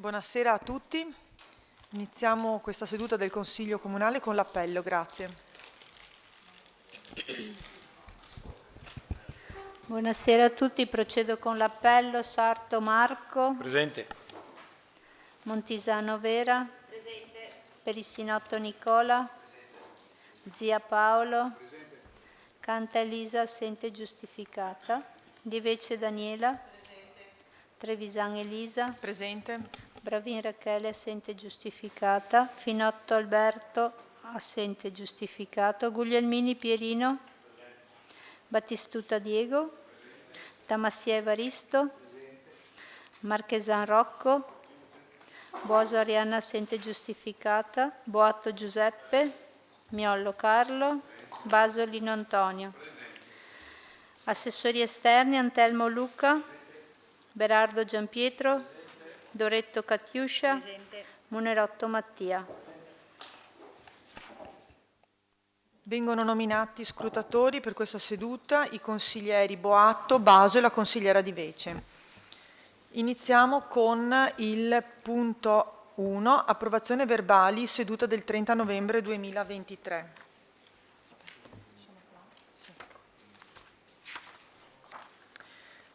Buonasera a tutti. Iniziamo questa seduta del Consiglio Comunale con l'appello. Grazie. Buonasera a tutti, procedo con l'appello. Sarto Marco. Presente. Montisano Vera. Presente. Perissinotto Nicola. Zia Paolo. Presente. Canta Elisa, assente giustificata. Di Vece Daniela. Presente. Trevisan Elisa. Presente. Bravin Rachele, assente giustificata. Finotto Alberto, assente giustificato. Guglielmini Pierino. Battistuta Diego. Tamassia Evaristo. Marchesan Rocco. Boso Arianna, assente giustificata. Boatto Giuseppe. Miollo Carlo. Basolino Antonio. Assessori esterni Antelmo Luca. Berardo Giampietro. Doretto Catiuscia. Presente. Munerotto Mattia. Vengono nominati scrutatori per questa seduta i consiglieri Boatto, Baso e la consigliera Di Vece. Iniziamo con il punto 1, approvazione verbali, seduta del 30 novembre 2023.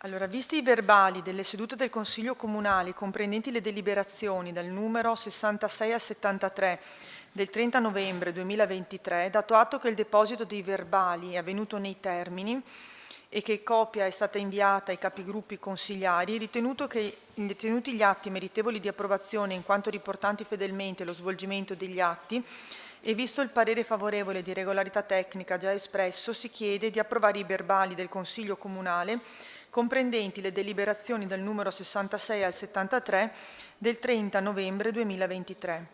Allora, visti i verbali delle sedute del Consiglio Comunale comprendenti le deliberazioni dal numero 66 al 73 del 30 novembre 2023, dato atto che il deposito dei verbali è avvenuto nei termini e che copia è stata inviata ai capigruppi consigliari, ritenuti gli atti meritevoli di approvazione in quanto riportanti fedelmente lo svolgimento degli atti, e visto il parere favorevole di regolarità tecnica già espresso, si chiede di approvare i verbali del Consiglio Comunale comprendenti le deliberazioni dal numero 66 al 73 del 30 novembre 2023.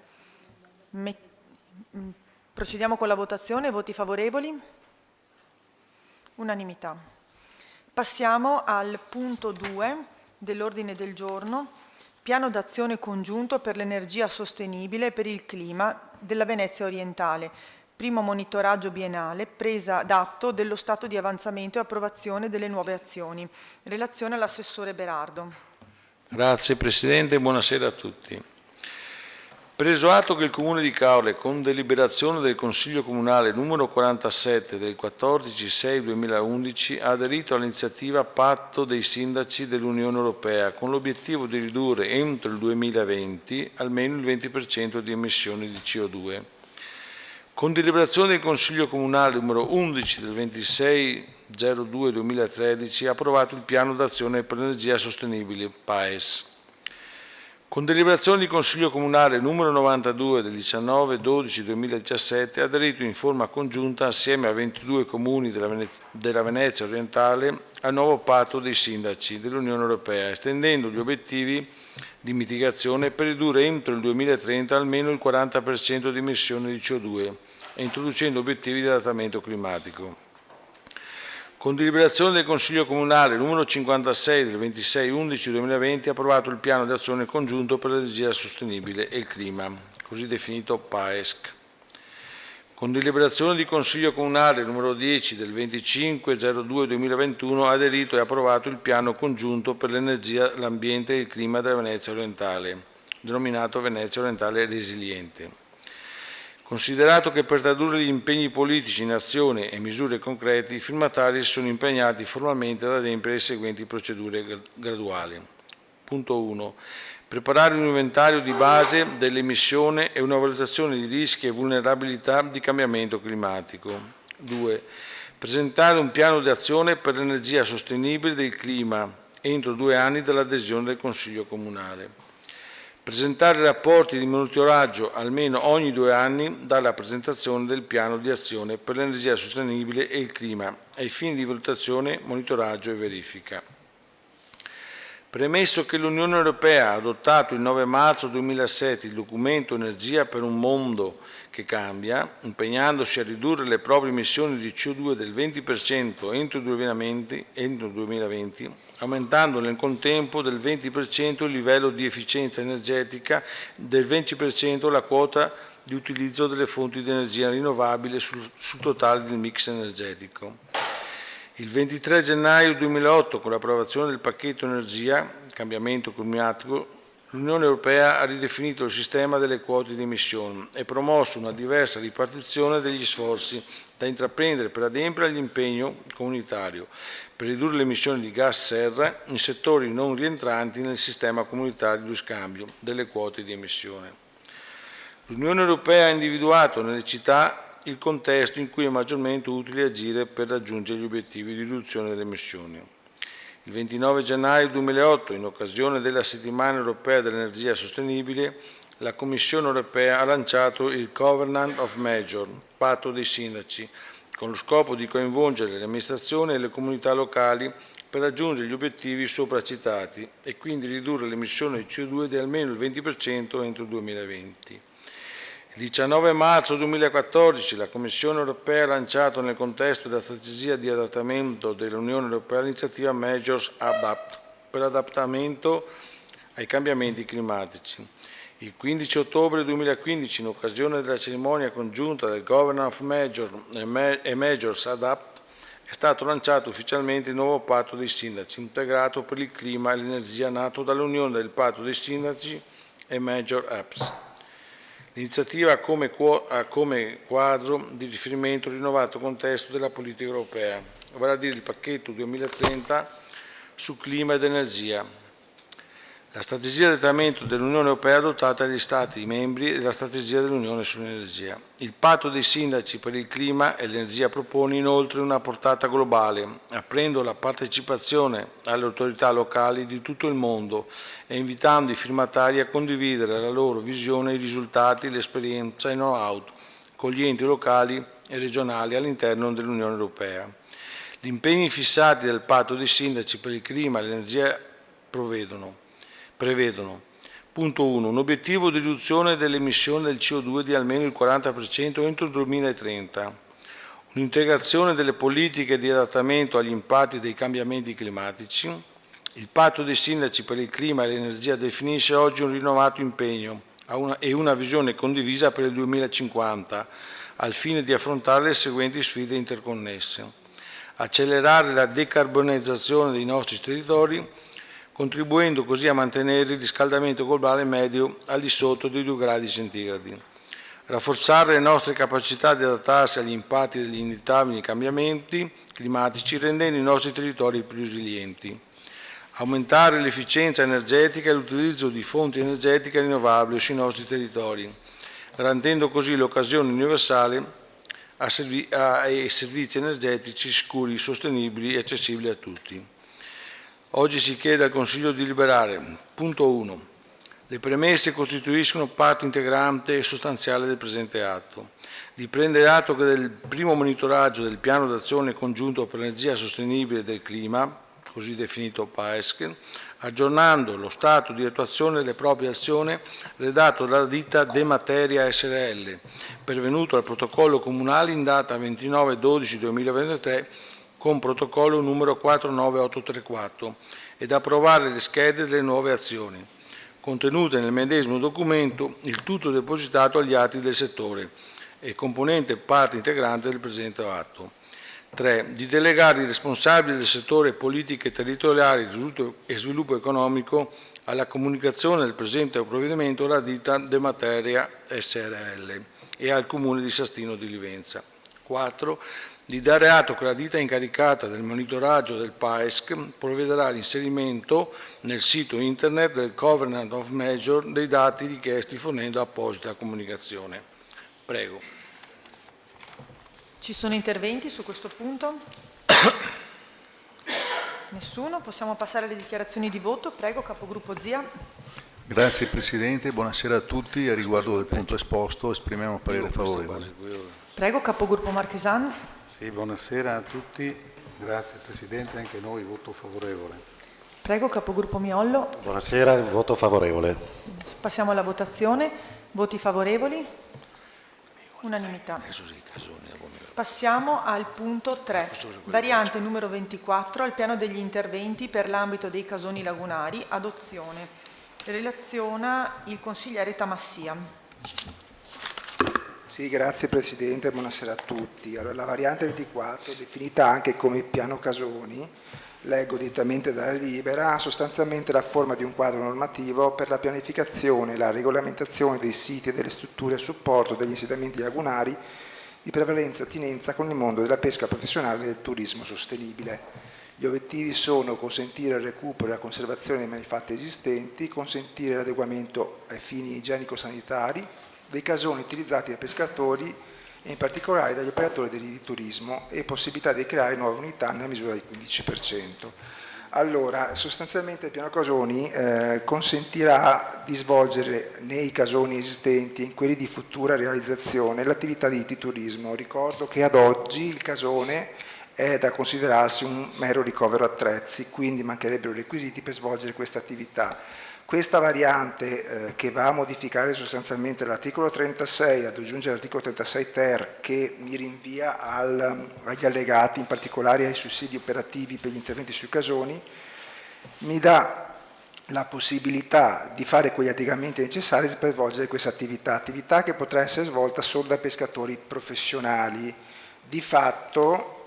Procediamo con la votazione. Voti favorevoli? Unanimità. Passiamo al punto 2 dell'ordine del giorno, piano d'azione congiunto per l'energia sostenibile e per il clima della Venezia orientale. Primo monitoraggio biennale, presa d'atto dello stato di avanzamento e approvazione delle nuove azioni. Relazione all'assessore Berardo. Grazie Presidente, buonasera a tutti. Preso atto che il Comune di Caorle, con deliberazione del Consiglio Comunale numero 47 del 14/6/2011, ha aderito all'iniziativa Patto dei Sindaci dell'Unione Europea con l'obiettivo di ridurre entro il 2020 almeno il 20% di emissioni di CO2. Con deliberazione del Consiglio Comunale numero 11 del 26/02/2013 ha approvato il Piano d'Azione per l'Energia Sostenibile PAES. Con deliberazione del Consiglio Comunale numero 92 del 19/12/2017 ha aderito in forma congiunta assieme a 22 comuni della Venezia orientale al nuovo Patto dei Sindaci dell'Unione Europea, estendendo gli obiettivi di mitigazione per ridurre entro il 2030 almeno il 40% di emissioni di CO2 e introducendo obiettivi di adattamento climatico. Con deliberazione del Consiglio Comunale numero 56 del 26/11/2020 ha approvato il Piano di Azione Congiunto per l'Energia Sostenibile e il Clima, così definito PAESC. Con deliberazione di Consiglio Comunale numero 10 del 25/02/2021 ha aderito e approvato il Piano Congiunto per l'Energia, l'Ambiente e il Clima della Venezia Orientale, denominato Venezia Orientale Resiliente. Considerato che per tradurre gli impegni politici in azione e misure concrete, i firmatari sono impegnati formalmente ad adempiere le seguenti procedure graduali. Punto 1. Preparare un inventario di base dell'emissione e una valutazione di rischi e vulnerabilità di cambiamento climatico. 2. Presentare un piano di azione per l'energia sostenibile del clima entro 2 anni dall'adesione del Consiglio Comunale. Presentare rapporti di monitoraggio almeno ogni 2 anni dalla presentazione del piano di azione per l'energia sostenibile e il clima, ai fini di valutazione, monitoraggio e verifica. Premesso che l'Unione Europea ha adottato il 9 marzo 2007 il documento Energia per un mondo che cambia, impegnandosi a ridurre le proprie emissioni di CO2 del 20% entro il 2020, aumentando nel contempo del 20% il livello di efficienza energetica, del 20% la quota di utilizzo delle fonti di energia rinnovabile sul totale del mix energetico. Il 23 gennaio 2008, con l'approvazione del pacchetto energia, cambiamento climatico, l'Unione Europea ha ridefinito il sistema delle quote di emissione e promosso una diversa ripartizione degli sforzi da intraprendere per adempiere all'impegno comunitario per ridurre le emissioni di gas serra in settori non rientranti nel sistema comunitario di scambio delle quote di emissione. L'Unione Europea ha individuato nelle città il contesto in cui è maggiormente utile agire per raggiungere gli obiettivi di riduzione delle emissioni. Il 29 gennaio 2008, in occasione della Settimana Europea dell'Energia Sostenibile, la Commissione Europea ha lanciato il Covenant of Major, patto dei sindaci, con lo scopo di coinvolgere le amministrazioni e le comunità locali per raggiungere gli obiettivi sopra citati e quindi ridurre le emissioni di CO2 di almeno il 20% entro il 2020. Il 19 marzo 2014 la Commissione Europea ha lanciato nel contesto della strategia di adattamento dell'Unione Europea l'iniziativa Measures Adapt per adattamento ai cambiamenti climatici. Il 15 ottobre 2015, in occasione della cerimonia congiunta del Governance of Measure e Measures Adapt, è stato lanciato ufficialmente il nuovo patto dei sindaci, integrato per il clima e l'energia nato dall'unione del patto dei sindaci e Major Apps. L'iniziativa ha come quadro di riferimento il rinnovato contesto della politica europea, vale a dire il pacchetto 2030 su clima ed energia, la strategia di adattamento dell'Unione Europea adottata dagli Stati membri e la strategia dell'Unione sull'energia. Il patto dei sindaci per il clima e l'energia propone inoltre una portata globale, aprendo la partecipazione alle autorità locali di tutto il mondo e invitando i firmatari a condividere la loro visione, i risultati, l'esperienza e il know-how con gli enti locali e regionali all'interno dell'Unione Europea. Gli impegni fissati dal patto dei sindaci per il clima e l'energia prevedono: punto 1. Un obiettivo di riduzione delle emissioni del CO2 di almeno il 40% entro il 2030. Un'integrazione delle politiche di adattamento agli impatti dei cambiamenti climatici. Il patto dei sindaci per il clima e l'energia definisce oggi un rinnovato impegno e una visione condivisa per il 2050, al fine di affrontare le seguenti sfide interconnesse. Accelerare la decarbonizzazione dei nostri territori, contribuendo così a mantenere il riscaldamento globale medio al di sotto dei 2 gradi centigradi. Rafforzare le nostre capacità di adattarsi agli impatti degli inevitabili cambiamenti climatici, rendendo i nostri territori più resilienti. Aumentare l'efficienza energetica e l'utilizzo di fonti energetiche rinnovabili sui nostri territori, garantendo così l'occasione universale ai servizi energetici sicuri, sostenibili e accessibili a tutti. Oggi si chiede al Consiglio di deliberare, punto 1. Le premesse costituiscono parte integrante e sostanziale del presente atto. Di prendere atto che del primo monitoraggio del piano d'azione congiunto per l'energia sostenibile e del clima, così definito PAESC, aggiornando lo stato di attuazione delle proprie azioni redatto dalla ditta De Materia SRL, pervenuto al protocollo comunale in data 29/12/2023 con protocollo numero 49834 ed approvare le schede delle nuove azioni, contenute nel medesimo documento, il tutto depositato agli atti del settore e componente parte integrante del presente atto. 3. Di delegare i responsabili del settore politiche territoriali e sviluppo economico alla comunicazione del presente provvedimento alla ditta De Materia SRL e al Comune di Sastino di Livenza. 4. Di dare atto che la ditta incaricata del monitoraggio del PAESC provvederà all'inserimento nel sito internet del Covenant of Measure dei dati richiesti fornendo apposita comunicazione. Prego. Ci sono interventi su questo punto? Nessuno? Possiamo passare alle dichiarazioni di voto. Prego, capogruppo Zia. Grazie Presidente, buonasera a tutti. A riguardo del punto esposto esprimiamo parere favorevole. Prego, capogruppo Marchesan. Sì, buonasera a tutti. Grazie Presidente, anche noi voto favorevole. Prego, capogruppo Miollo. Buonasera, voto favorevole. Passiamo alla votazione. Voti favorevoli? Unanimità. Passiamo al punto 3, variante numero 24 al piano degli interventi per l'ambito dei casoni lagunari, adozione. Relaziona il consigliere Tamassia. Sì, grazie Presidente, buonasera a tutti. Allora, la variante 24, definita anche come piano casoni, leggo direttamente dalla delibera, sostanzialmente la forma di un quadro normativo per la pianificazione e la regolamentazione dei siti e delle strutture a supporto degli insediamenti lagunari di prevalenza e attinenza con il mondo della pesca professionale e del turismo sostenibile. Gli obiettivi sono consentire il recupero e la conservazione dei manufatti esistenti, consentire l'adeguamento ai fini igienico-sanitari dei casoni utilizzati dai pescatori e in particolare dagli operatori del turismo e possibilità di creare nuove unità nella misura del 15%. Allora, sostanzialmente il piano casoni consentirà di svolgere nei casoni esistenti e in quelli di futura realizzazione l'attività di turismo. Ricordo che ad oggi il casone è da considerarsi un mero ricovero attrezzi, quindi mancherebbero i requisiti per svolgere questa attività. Questa variante che va a modificare sostanzialmente l'articolo 36, ad aggiungere l'articolo 36 ter, che mi rinvia agli allegati, in particolare ai sussidi operativi per gli interventi sui casoni, mi dà la possibilità di fare quegli adeguamenti necessari per svolgere questa attività che potrà essere svolta solo da pescatori professionali. Di fatto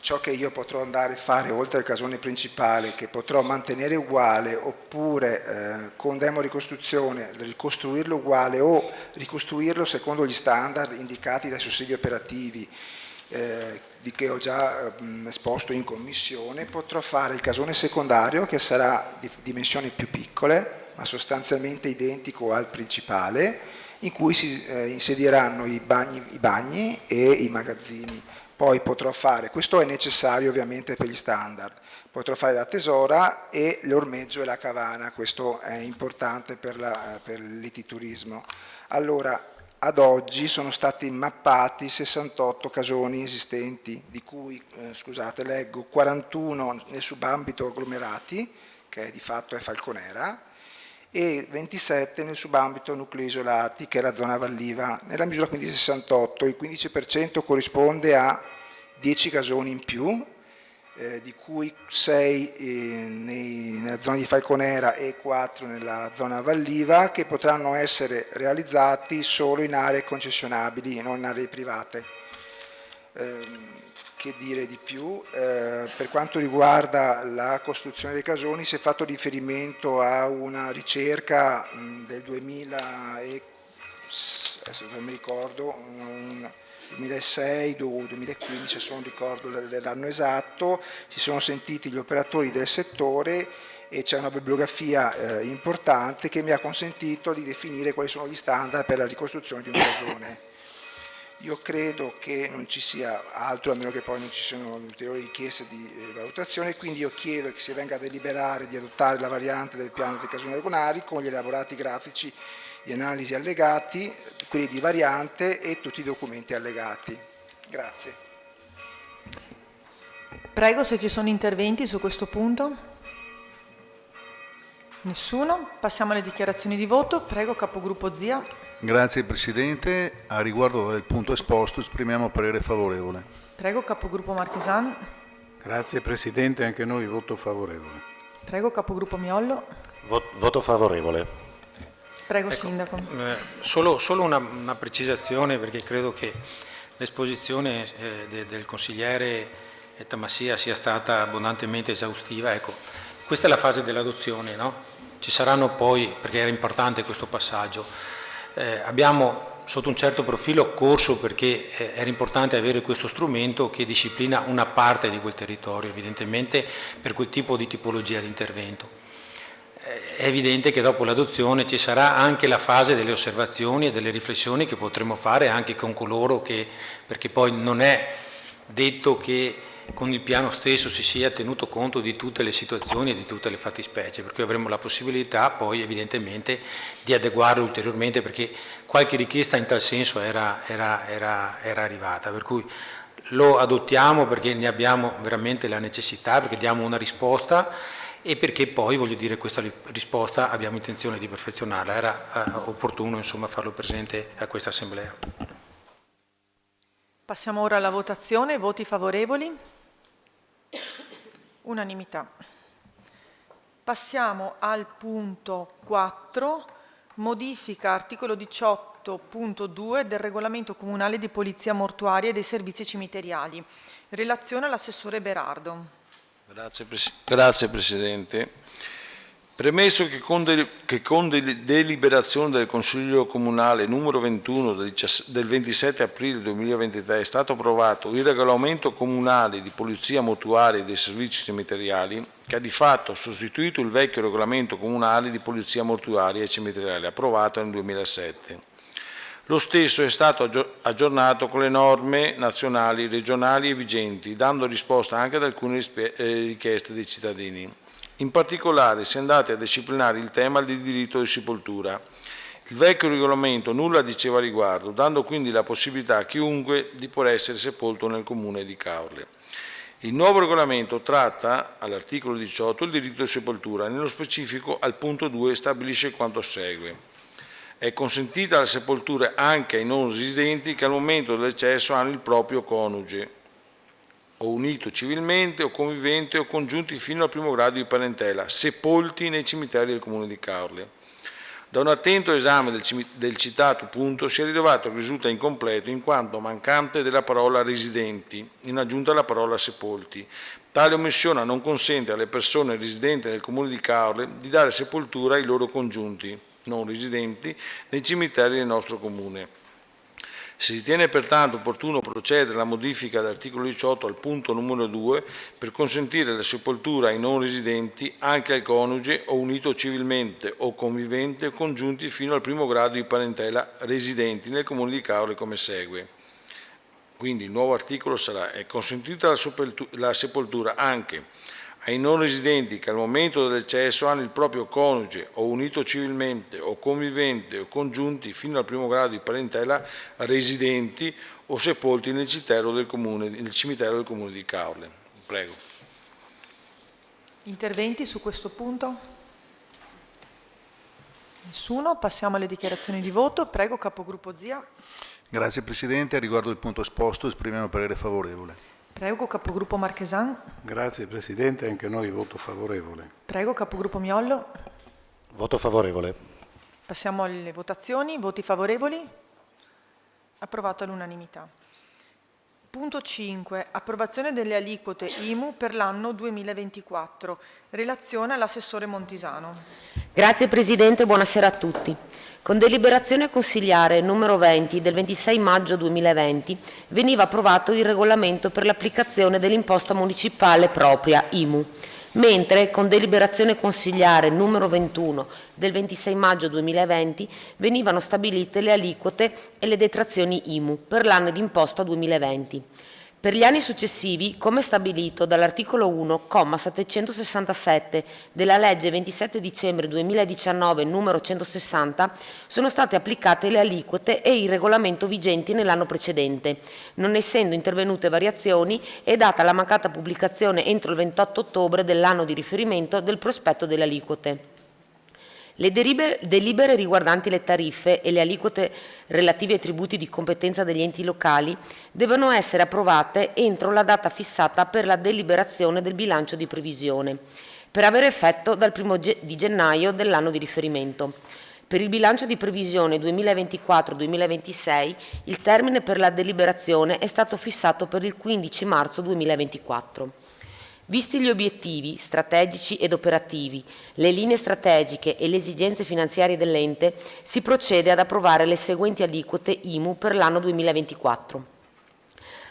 ciò che io potrò andare a fare oltre al casone principale, che potrò mantenere uguale oppure con demo ricostruzione ricostruirlo uguale o ricostruirlo secondo gli standard indicati dai sussidi operativi di che ho già esposto in commissione, potrò fare il casone secondario che sarà di dimensioni più piccole ma sostanzialmente identico al principale, in cui si insedieranno i bagni e i magazzini. Poi potrò fare, questo è necessario ovviamente per gli standard, potrò fare la tesora e l'ormeggio e la cavana, questo è importante per l'ititurismo. Allora, ad oggi sono stati mappati 68 casoni esistenti, di cui, leggo, 41 nel subambito agglomerati, che di fatto è Falconera, e 27 nel subambito nuclei isolati, che è la zona Valliva. Nella misura quindi 68, il 15% corrisponde a 10 casoni in più, di cui 6 nella zona di Falconera e 4 nella zona Valliva, che potranno essere realizzati solo in aree concessionabili, non in aree private. Che dire di più? Per quanto riguarda la costruzione dei casoni, si è fatto riferimento a una ricerca del 2000 e, adesso non mi ricordo, 2006 o 2015, se non ricordo l'anno esatto, si sono sentiti gli operatori del settore e c'è una bibliografia importante che mi ha consentito di definire quali sono gli standard per la ricostruzione di un casone. Io credo che non ci sia altro, a meno che poi non ci siano ulteriori richieste di valutazione, quindi io chiedo che si venga a deliberare di adottare la variante del piano dei casoni lagunari con gli elaborati grafici di analisi allegati, quelli di variante e tutti i documenti allegati. Grazie. Prego se ci sono interventi su questo punto. Nessuno? Passiamo alle dichiarazioni di voto. Prego, capogruppo Zia. Grazie Presidente. A riguardo del punto esposto esprimiamo parere favorevole. Prego, capogruppo Marchesan. Grazie Presidente, anche noi voto favorevole. Prego, capogruppo Miollo. Voto favorevole. Prego, Sindaco. Solo una precisazione, perché credo che l'esposizione del consigliere Tamassia sia stata abbondantemente esaustiva. Ecco, questa è la fase dell'adozione, no? Ci saranno poi, perché era importante questo passaggio, abbiamo sotto un certo profilo corso perché era importante avere questo strumento che disciplina una parte di quel territorio, evidentemente per quel tipo di tipologia di intervento. È evidente che dopo l'adozione ci sarà anche la fase delle osservazioni e delle riflessioni che potremo fare anche con coloro che, perché poi non è detto che con il piano stesso si sia tenuto conto di tutte le situazioni e di tutte le fattispecie, per cui avremo la possibilità poi evidentemente di adeguarlo ulteriormente, perché qualche richiesta in tal senso era arrivata, per cui lo adottiamo perché ne abbiamo veramente la necessità, perché diamo una risposta e perché poi, voglio dire, questa risposta abbiamo intenzione di perfezionarla. Era opportuno insomma farlo presente a questa Assemblea. Passiamo ora alla votazione. Voti favorevoli? Unanimità. Passiamo al punto 4, modifica articolo 18.2 del regolamento comunale di polizia mortuaria e dei servizi cimiteriali. Relazione all'assessore Berardo. Grazie Presidente. Premesso che con deliberazione del Consiglio Comunale numero 21 del 27 aprile 2023 è stato approvato il regolamento comunale di polizia mortuaria e dei servizi cimiteriali, che ha di fatto sostituito il vecchio regolamento comunale di polizia mortuaria e cimiteriale approvato nel 2007. Lo stesso è stato aggiornato con le norme nazionali, regionali e vigenti, dando risposta anche ad alcune richieste dei cittadini. In particolare si è andati a disciplinare il tema del diritto di sepoltura. Il vecchio regolamento nulla diceva a riguardo, dando quindi la possibilità a chiunque di poter essere sepolto nel comune di Caorle. Il nuovo regolamento tratta, all'articolo 18, il diritto di sepoltura. Nello specifico, al punto 2, stabilisce quanto segue. È consentita la sepoltura anche ai non residenti che al momento del decesso hanno il proprio coniuge, o unito civilmente, o convivente, o congiunti fino al primo grado di parentela, sepolti nei cimiteri del comune di Caorle. Da un attento esame del citato punto si è rilevato che risulta incompleto in quanto mancante della parola residenti, in aggiunta alla parola sepolti. Tale omissione non consente alle persone residenti nel comune di Caorle di dare sepoltura ai loro congiunti non residenti nei cimiteri del nostro comune. Si ritiene pertanto opportuno procedere alla modifica dell'articolo 18 al punto numero 2 per consentire la sepoltura ai non residenti anche al coniuge o unito civilmente o convivente o congiunti fino al primo grado di parentela residenti nel comune di Caorle come segue. Quindi il nuovo articolo sarà: è consentita la sepoltura anche ai non residenti che al momento del decesso hanno il proprio coniuge o unito civilmente o convivente o congiunti fino al primo grado di parentela residenti o sepolti nel cimitero del comune di Caorle. Prego. Interventi su questo punto? Nessuno? Passiamo alle dichiarazioni di voto. Prego, capogruppo Zia. Grazie Presidente, a riguardo del punto esposto esprimiamo parere favorevole. Prego, capogruppo Marchesan. Grazie Presidente, anche noi voto favorevole. Prego, capogruppo Miollo. Voto favorevole. Passiamo alle votazioni. Voti favorevoli? Approvato all'unanimità. Punto 5. Approvazione delle aliquote IMU per l'anno 2024. Relazione all'assessore Montisano. Grazie Presidente, buonasera a tutti. Con deliberazione consigliare numero 20 del 26 maggio 2020 veniva approvato il regolamento per l'applicazione dell'imposta municipale propria IMU, mentre con deliberazione consigliare numero 21 del 26 maggio 2020 venivano stabilite le aliquote e le detrazioni IMU per l'anno d'imposta 2020. Per gli anni successivi, come stabilito dall'articolo 1, comma 767 della legge 27 dicembre 2019 numero 160, sono state applicate le aliquote e il regolamento vigenti nell'anno precedente, non essendo intervenute variazioni e data la mancata pubblicazione entro il 28 ottobre dell'anno di riferimento del prospetto delle aliquote. Le delibere riguardanti le tariffe e le aliquote relative ai tributi di competenza degli enti locali devono essere approvate entro la data fissata per la deliberazione del bilancio di previsione, per avere effetto dal 1 di gennaio dell'anno di riferimento. Per il bilancio di previsione 2024-2026 il termine per la deliberazione è stato fissato per il 15 marzo 2024. Visti gli obiettivi strategici ed operativi, le linee strategiche e le esigenze finanziarie dell'ente, si procede ad approvare le seguenti aliquote IMU per l'anno 2024.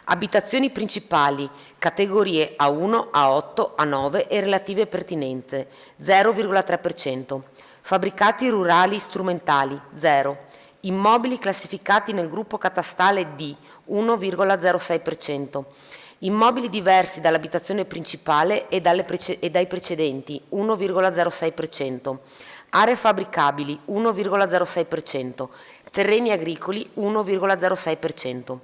Abitazioni principali, categorie A1, A8, A9 e relative pertinenze, 0,3%. Fabbricati rurali strumentali, 0. Immobili classificati nel gruppo catastale D, 1,06%. Immobili diversi dall'abitazione principale e dai precedenti, 1,06%. Aree fabbricabili, 1,06%. Terreni agricoli, 1,06%.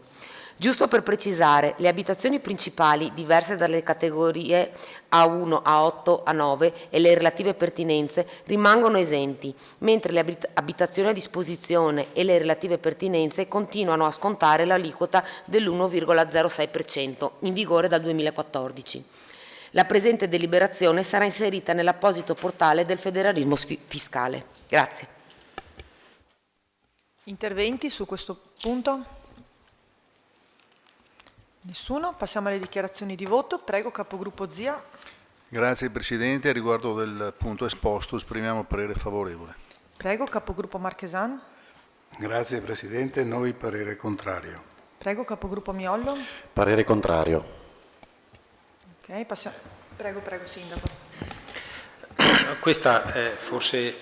Giusto per precisare, le abitazioni principali diverse dalle categorie A1, A8, A9 e le relative pertinenze rimangono esenti, mentre le abitazioni a disposizione e le relative pertinenze continuano a scontare l'aliquota dell'1,06% in vigore dal 2014. La presente deliberazione sarà inserita nell'apposito portale del federalismo fiscale. Grazie. Interventi su questo punto? Nessuno? Passiamo alle dichiarazioni di voto. Prego, capogruppo Zia. Grazie Presidente, a riguardo del punto esposto esprimiamo parere favorevole. Prego, capogruppo Marchesan. Grazie Presidente, noi parere contrario. Prego, capogruppo Miollo. Parere contrario. Ok, passiamo. Prego, Sindaco. Questa è forse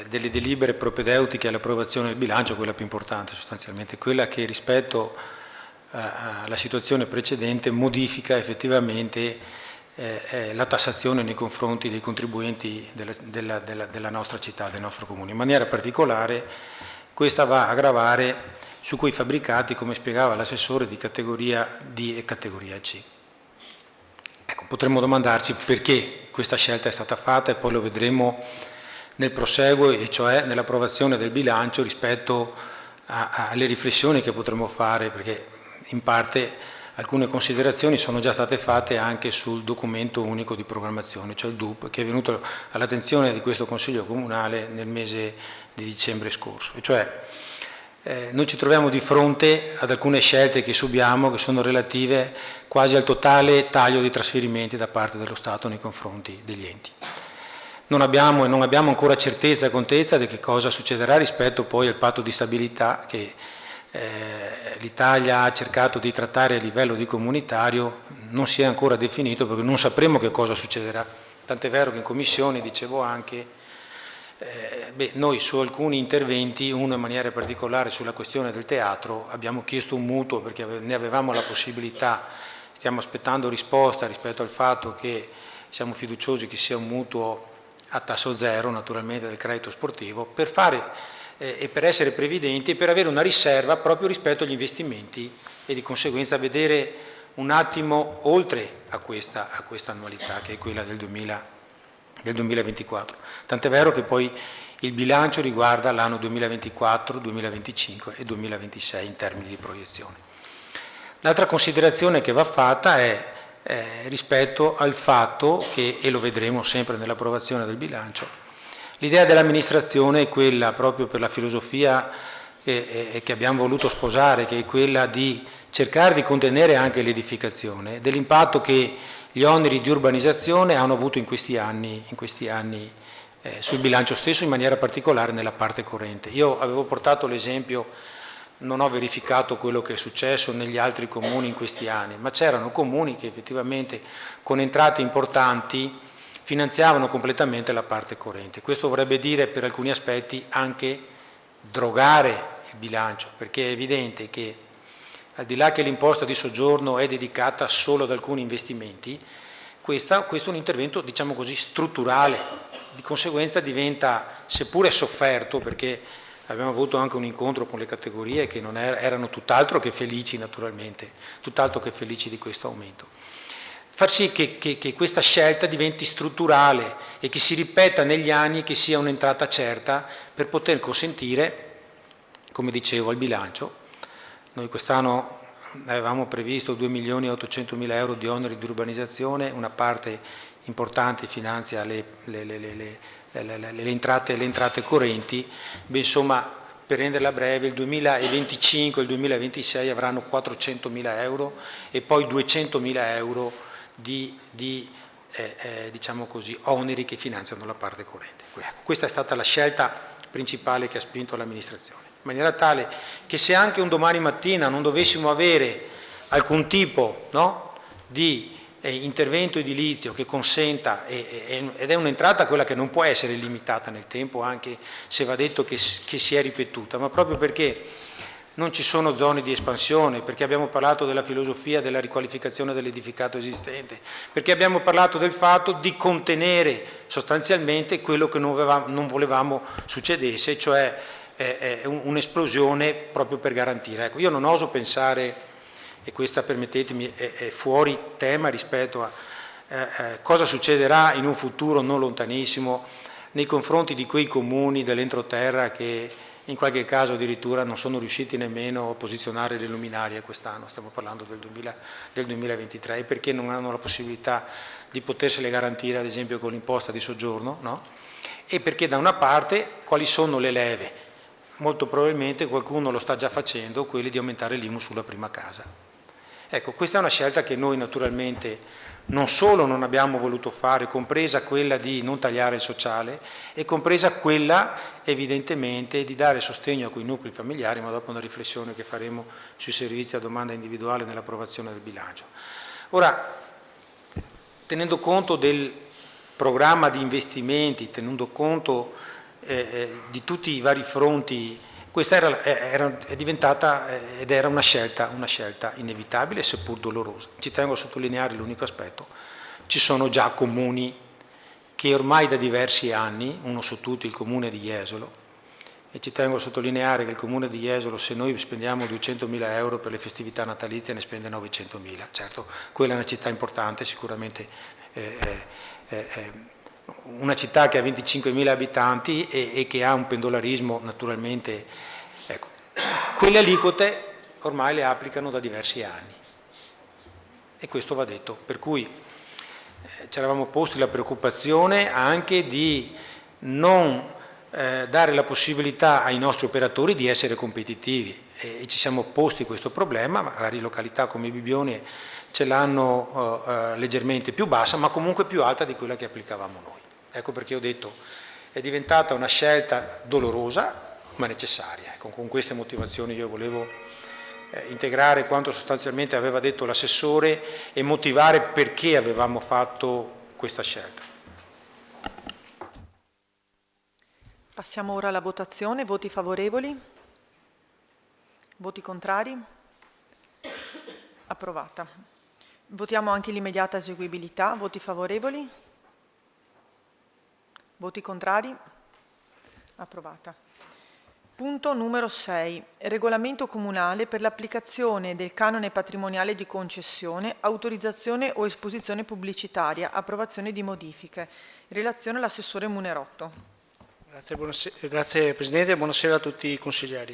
delle delibere propedeutiche all'approvazione del bilancio, quella più importante sostanzialmente, quella che rispetto alla situazione precedente modifica effettivamente la tassazione nei confronti dei contribuenti della nostra città, del nostro comune. In maniera particolare questa va a gravare su quei fabbricati, come spiegava l'assessore, di categoria D e categoria C. Ecco, potremmo domandarci perché questa scelta è stata fatta e poi lo vedremo nel proseguo, e cioè nell'approvazione del bilancio, rispetto alle riflessioni che potremmo fare, perché in parte alcune considerazioni sono già state fatte anche sul documento unico di programmazione, cioè il DUP, che è venuto all'attenzione di questo Consiglio Comunale nel mese di dicembre scorso. E cioè, noi ci troviamo di fronte ad alcune scelte che subiamo, che sono relative quasi al totale taglio di trasferimenti da parte dello Stato nei confronti degli enti. Non abbiamo ancora certezza e contezza di che cosa succederà rispetto poi al patto di stabilità che l'Italia ha cercato di trattare a livello di comunitario. Non si è ancora definito perché non sapremo che cosa succederà. Tant'è vero che in Commissione dicevo anche noi su alcuni interventi, uno in maniera particolare sulla questione del teatro, abbiamo chiesto un mutuo perché ne avevamo la possibilità, stiamo aspettando risposta rispetto al fatto che siamo fiduciosi che sia un mutuo a tasso zero, naturalmente, del credito sportivo, per fare e per essere previdenti e per avere una riserva proprio rispetto agli investimenti e di conseguenza vedere un attimo oltre a questa annualità che è quella del 2024. Tant'è vero che poi il bilancio riguarda l'anno 2024, 2025 e 2026 in termini di proiezione. L'altra considerazione che va fatta è rispetto al fatto che, e lo vedremo sempre nell'approvazione del bilancio, l'idea dell'amministrazione è quella, proprio per la filosofia che abbiamo voluto sposare, che è quella di cercare di contenere anche l'edificazione, dell'impatto che gli oneri di urbanizzazione hanno avuto in questi anni sul bilancio stesso, in maniera particolare nella parte corrente. Io avevo portato l'esempio, non ho verificato quello che è successo negli altri comuni in questi anni, ma c'erano comuni che effettivamente con entrate importanti finanziavano completamente la parte corrente. Questo vorrebbe dire per alcuni aspetti anche drogare il bilancio, perché è evidente che al di là che l'imposta di soggiorno è dedicata solo ad alcuni investimenti, questo è un intervento, diciamo così, strutturale, di conseguenza diventa, seppure sofferto, perché abbiamo avuto anche un incontro con le categorie che non erano tutt'altro che felici, naturalmente, tutt'altro che felici di questo aumento. Far sì che questa scelta diventi strutturale e che si ripeta negli anni, che sia un'entrata certa per poter consentire, come dicevo, al bilancio. Noi quest'anno avevamo previsto 2.800.000 euro di oneri di urbanizzazione, una parte importante finanzia le entrate correnti. Beh, insomma, per renderla breve, il 2025 e il 2026 avranno 400.000 euro e poi 200.000 euro di diciamo così, oneri che finanziano la parte corrente. Questa è stata la scelta principale che ha spinto l'amministrazione, in maniera tale che se anche un domani mattina non dovessimo avere alcun tipo di intervento edilizio che consenta, ed è un'entrata quella che non può essere limitata nel tempo, anche se va detto che si è ripetuta, ma proprio perché non ci sono zone di espansione, perché abbiamo parlato della filosofia della riqualificazione dell'edificato esistente, perché abbiamo parlato del fatto di contenere sostanzialmente quello che non volevamo succedesse, cioè un'esplosione proprio per garantire. Ecco, io non oso pensare, e questa permettetemi è fuori tema rispetto a cosa succederà in un futuro non lontanissimo nei confronti di quei comuni dell'entroterra che in qualche caso addirittura non sono riusciti nemmeno a posizionare le luminarie quest'anno, stiamo parlando del 2023, perché non hanno la possibilità di potersele garantire ad esempio con l'imposta di soggiorno, no? E perché da una parte quali sono le leve? Molto probabilmente qualcuno lo sta già facendo, quelli di aumentare l'IMU sulla prima casa. Ecco, questa è una scelta che noi naturalmente non solo non abbiamo voluto fare, compresa quella di non tagliare il sociale e compresa quella evidentemente di dare sostegno a quei nuclei familiari, ma dopo una riflessione che faremo sui servizi a domanda individuale nell'approvazione del bilancio. Ora, tenendo conto del programma di investimenti, tenendo conto di tutti i vari fronti, questa è diventata ed era una scelta inevitabile, seppur dolorosa. Ci tengo a sottolineare l'unico aspetto: ci sono già comuni che ormai da diversi anni, uno su tutti il comune di Jesolo, e ci tengo a sottolineare che il comune di Jesolo, se noi spendiamo 200.000 euro per le festività natalizie, ne spende 900.000. Certo, quella è una città importante, sicuramente una città che ha 25.000 abitanti e che ha un pendolarismo naturalmente, ecco, quelle aliquote ormai le applicano da diversi anni e questo va detto, per cui ci eravamo posti la preoccupazione anche di non dare la possibilità ai nostri operatori di essere competitivi e ci siamo posti questo problema, magari località come Bibione ce l'hanno leggermente più bassa, ma comunque più alta di quella che applicavamo noi. Ecco perché ho detto è diventata una scelta dolorosa ma necessaria. Ecco, con queste motivazioni io volevo integrare quanto sostanzialmente aveva detto l'assessore e motivare perché avevamo fatto questa scelta. Passiamo ora alla votazione. Voti favorevoli? Voti contrari? Approvata. Votiamo anche l'immediata eseguibilità. Voti favorevoli? Voti contrari? Approvata. Punto numero 6. Regolamento comunale per l'applicazione del canone patrimoniale di concessione, autorizzazione o esposizione pubblicitaria, approvazione di modifiche. Relazione all'assessore Munerotto. Grazie Presidente, buonasera a tutti i consiglieri.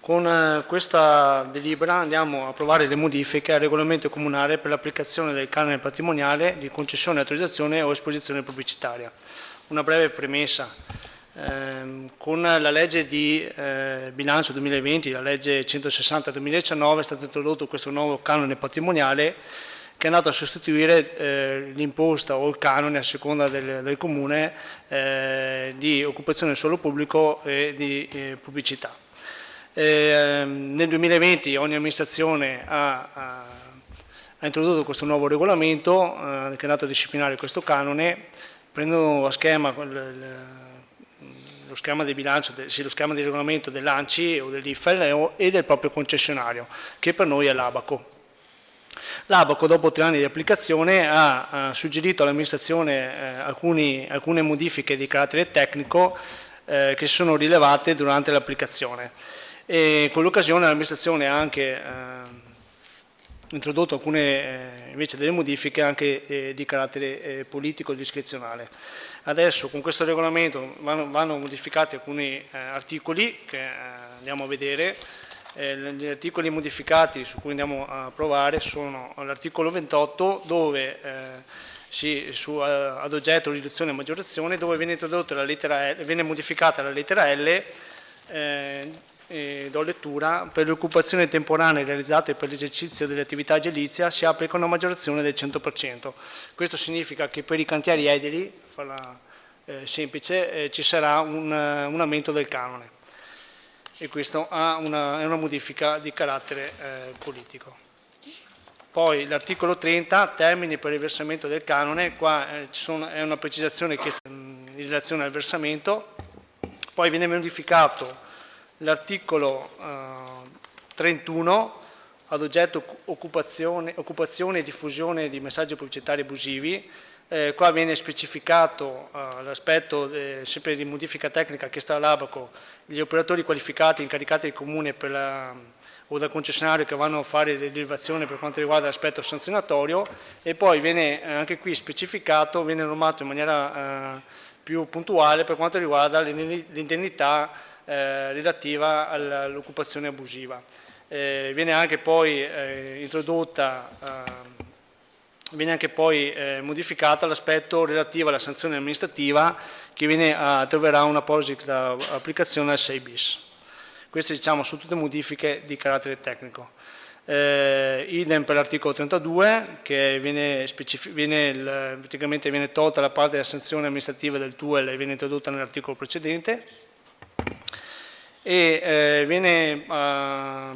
Con questa delibera andiamo a approvare le modifiche al regolamento comunale per l'applicazione del canone patrimoniale di concessione, autorizzazione o esposizione pubblicitaria. Una breve premessa. Con la legge di bilancio 2020, la legge 160-2019, è stato introdotto questo nuovo canone patrimoniale che è andato a sostituire l'imposta o il canone a seconda del comune di occupazione del suolo pubblico e di pubblicità. Nel 2020 ogni amministrazione ha introdotto questo nuovo regolamento che è andato a disciplinare questo canone, prendendo a schema lo schema di bilancio, lo schema di regolamento dell'ANCI o dell'IFEL e del proprio concessionario, che per noi è l'Abaco. L'Abaco, dopo 3 anni di applicazione, ha suggerito all'amministrazione alcune modifiche di carattere tecnico che si sono rilevate durante l'applicazione. E con l'occasione l'amministrazione ha anche introdotto alcune invece delle modifiche anche di carattere politico e discrezionale. Adesso con questo regolamento vanno modificati alcuni articoli che andiamo a vedere. Gli articoli modificati su cui andiamo a approvare sono l'articolo 28 dove ad oggetto riduzione e maggiorazione, dove viene introdotta la lettera L, viene modificata la lettera L, do lettura: per le occupazioni temporanee realizzate per l'esercizio dell'attività edilizia si applica una maggiorazione del 100%. Questo significa che per i cantieri edili, farla semplice, ci sarà un aumento del canone. E questo è una modifica di carattere politico. Poi l'articolo 30, termini per il versamento del canone, qua è una precisazione che in relazione al versamento. Poi viene modificato l'articolo 31, ad oggetto occupazione e diffusione di messaggi pubblicitari abusivi. Qua viene specificato l'aspetto sempre di modifica tecnica che sta all'Abaco, gli operatori qualificati incaricati del comune o dal concessionario che vanno a fare rilevazione per quanto riguarda l'aspetto sanzionatorio, e poi viene anche qui specificato, viene normato in maniera più puntuale per quanto riguarda l'indennità relativa all'occupazione abusiva. Viene anche poi modificata l'aspetto relativo alla sanzione amministrativa che troverà un'apposita applicazione al 6 bis. Queste, diciamo, sono tutte modifiche di carattere tecnico. Idem per l'articolo 32, che praticamente viene tolta la parte della sanzione amministrativa del TUEL e viene introdotta nell'articolo precedente. E viene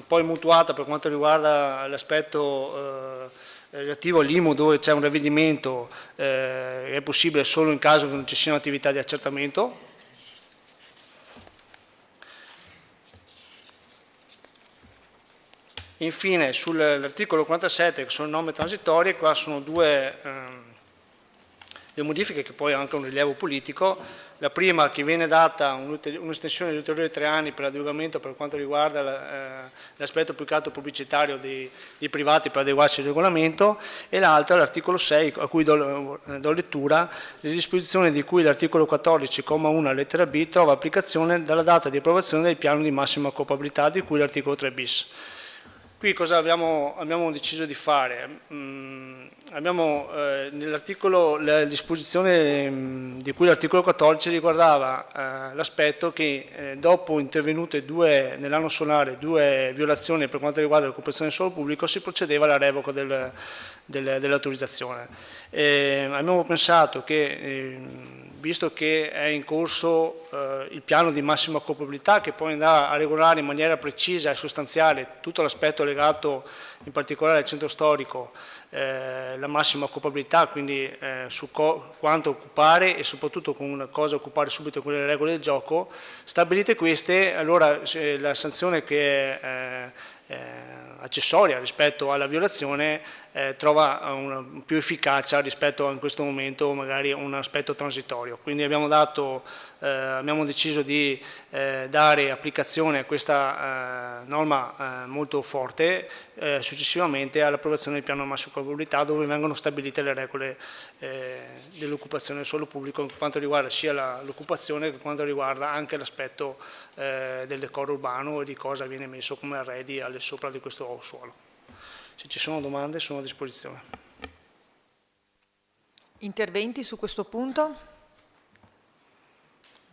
poi mutuata per quanto riguarda l'aspetto relativo all'IMU, dove c'è un ravvedimento è possibile solo in caso che non ci sia un'attività di accertamento. Infine sull'articolo 47, che sono norme transitorie, qua sono due le modifiche che poi hanno anche un rilievo politico. La prima, che viene data un'estensione di ulteriori 3 anni per l'adeguamento per quanto riguarda l'aspetto più che altro pubblicitario dei privati per adeguarsi al regolamento, e l'altra, l'articolo 6, a cui do lettura, le disposizioni di cui l'articolo 14,1 lettera B trova applicazione dalla data di approvazione del piano di massima occupabilità di cui l'articolo 3 bis. Qui cosa abbiamo deciso di fare? Abbiamo nell'articolo la disposizione di cui l'articolo 14 riguardava l'aspetto che dopo intervenute nell'anno solare 2 violazioni per quanto riguarda l'occupazione del suolo pubblico si procedeva alla revoca dell'autorizzazione. Abbiamo pensato che visto che è in corso il piano di massima occupabilità, che poi andrà a regolare in maniera precisa e sostanziale tutto l'aspetto legato in particolare al centro storico, la massima occupabilità, quindi su quanto occupare e soprattutto con cosa occupare subito con le regole del gioco. Stabilite queste, allora la sanzione che è accessoria rispetto alla violazione trova una più efficacia rispetto a in questo momento magari un aspetto transitorio. Quindi abbiamo deciso di dare applicazione a questa norma molto forte successivamente all'approvazione del piano massima occupabilità, dove vengono stabilite le regole dell'occupazione del suolo pubblico per quanto riguarda sia l'occupazione che quanto riguarda anche l'aspetto del decoro urbano e di cosa viene messo come arredi al sopra di questo suolo. Se ci sono domande sono a disposizione. Interventi su questo punto?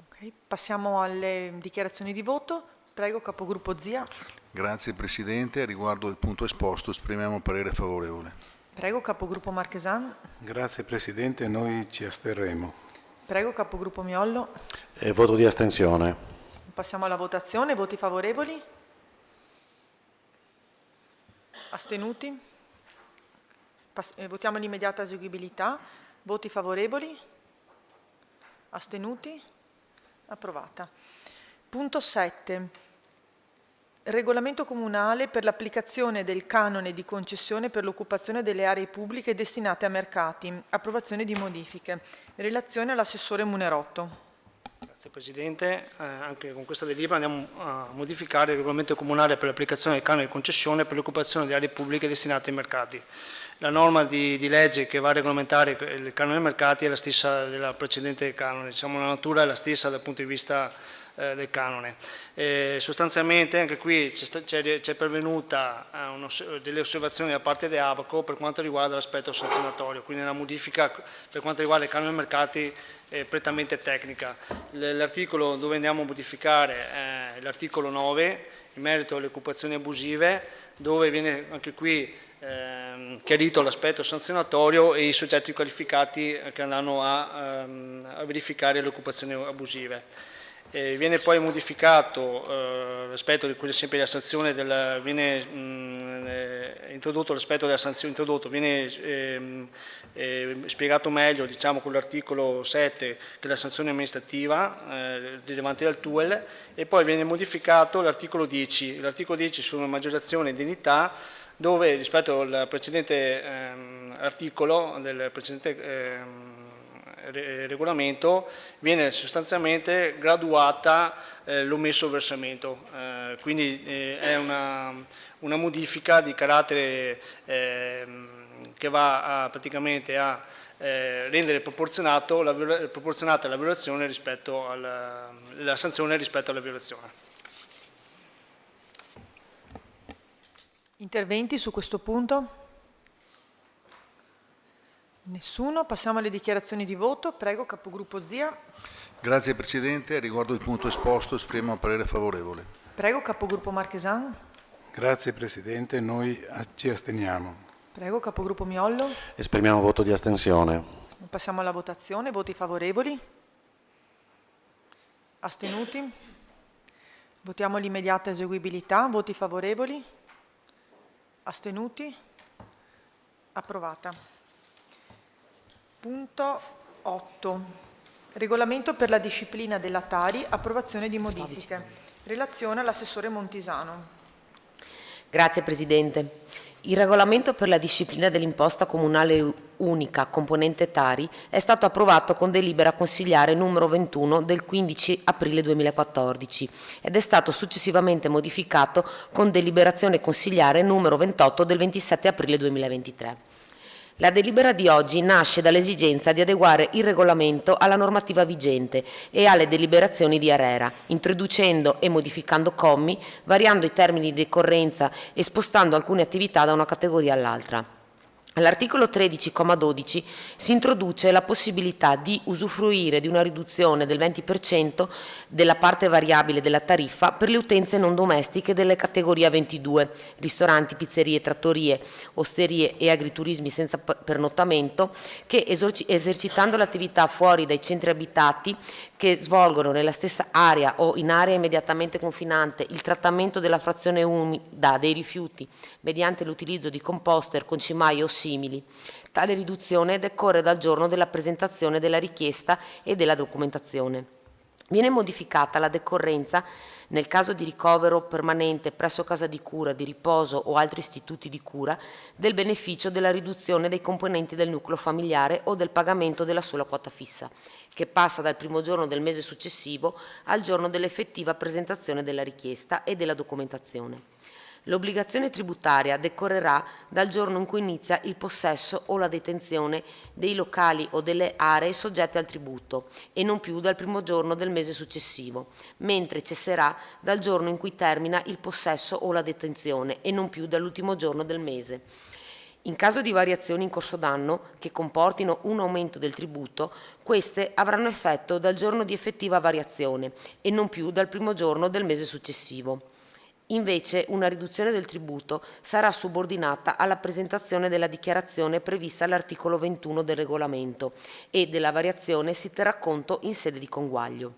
Okay. Passiamo alle dichiarazioni di voto. Prego, capogruppo Zia. Grazie Presidente, a riguardo del punto esposto esprimiamo parere favorevole. Prego, capogruppo Marchesan. Grazie Presidente, noi ci asterremo. Prego, capogruppo Miollo. Voto di astensione. Passiamo alla votazione. Voti favorevoli? Astenuti? Votiamo l'immediata eseguibilità. Voti favorevoli? Astenuti? Approvata. Punto 7. Regolamento comunale per l'applicazione del canone di concessione per l'occupazione delle aree pubbliche destinate a mercati. Approvazione di modifiche. Relazione all'assessore Munerotto. Grazie Presidente, anche con questa delibera andiamo a modificare il regolamento comunale per l'applicazione del canone di concessione per l'occupazione di aree pubbliche destinate ai mercati. La norma di legge che va a regolamentare il canone dei mercati è la stessa della precedente canone, diciamo la natura è la stessa dal punto di vista del canone. Sostanzialmente anche qui c'è pervenuta delle osservazioni da parte di Abaco per quanto riguarda l'aspetto sanzionatorio, quindi la modifica per quanto riguarda il canone dei mercati è prettamente tecnica. L'articolo dove andiamo a modificare è l'articolo 9 in merito alle occupazioni abusive, dove viene anche qui chiarito l'aspetto sanzionatorio e i soggetti qualificati che andranno a verificare le occupazioni abusive. Viene poi modificato l'aspetto di cui sempre la sanzione viene introdotto l'aspetto della sanzione viene spiegato meglio, diciamo, con l'articolo 7 che è la sanzione amministrativa rilevante dal TUEL, e poi viene modificato l'articolo 10. L'articolo 10 sulla maggiorazione indennità, dove rispetto al precedente articolo del precedente regolamento viene sostanzialmente graduata l'omesso versamento, quindi è una modifica di carattere che va praticamente a rendere proporzionata la violazione rispetto la sanzione rispetto alla violazione. Interventi su questo punto? Nessuno. Passiamo alle dichiarazioni di voto. Prego, capogruppo Zia. Grazie Presidente, a riguardo del punto esposto esprimo parere favorevole. Prego, capogruppo Marchesan. Grazie Presidente, noi ci asteniamo. Prego, capogruppo Miollo. Esprimiamo voto di astensione. Passiamo alla votazione. Voti favorevoli? Astenuti? Votiamo l'immediata eseguibilità. Voti favorevoli? Astenuti? Approvata. Punto 8. Regolamento per la disciplina della Tari, approvazione di modifiche. Relazione all'assessore Montisano. Grazie Presidente. Il regolamento per la disciplina dell'imposta comunale unica componente Tari è stato approvato con delibera consigliare numero 21 del 15 aprile 2014 ed è stato successivamente modificato con deliberazione consigliare numero 28 del 27 aprile 2023. La delibera di oggi nasce dall'esigenza di adeguare il regolamento alla normativa vigente e alle deliberazioni di ARERA, introducendo e modificando commi, variando i termini di decorrenza e spostando alcune attività da una categoria all'altra. All'articolo 13,12 si introduce la possibilità di usufruire di una riduzione del 20% della parte variabile della tariffa per le utenze non domestiche delle categorie 22, ristoranti, pizzerie, trattorie, osterie e agriturismi senza pernottamento, che esercitando l'attività fuori dai centri abitati che svolgono nella stessa area o in area immediatamente confinante il trattamento della frazione umida dei rifiuti mediante l'utilizzo di composter, concimai o simili. Tale riduzione decorre dal giorno della presentazione della richiesta e della documentazione. Viene modificata la decorrenza nel caso di ricovero permanente presso casa di cura, di riposo o altri istituti di cura del beneficio della riduzione dei componenti del nucleo familiare o del pagamento della sola quota fissa, che passa dal primo giorno del mese successivo al giorno dell'effettiva presentazione della richiesta e della documentazione. L'obbligazione tributaria decorrerà dal giorno in cui inizia il possesso o la detenzione dei locali o delle aree soggette al tributo e non più dal primo giorno del mese successivo, mentre cesserà dal giorno in cui termina il possesso o la detenzione e non più dall'ultimo giorno del mese. In caso di variazioni in corso d'anno che comportino un aumento del tributo, queste avranno effetto dal giorno di effettiva variazione e non più dal primo giorno del mese successivo. Invece, una riduzione del tributo sarà subordinata alla presentazione della dichiarazione prevista all'articolo 21 del regolamento e della variazione si terrà conto in sede di conguaglio.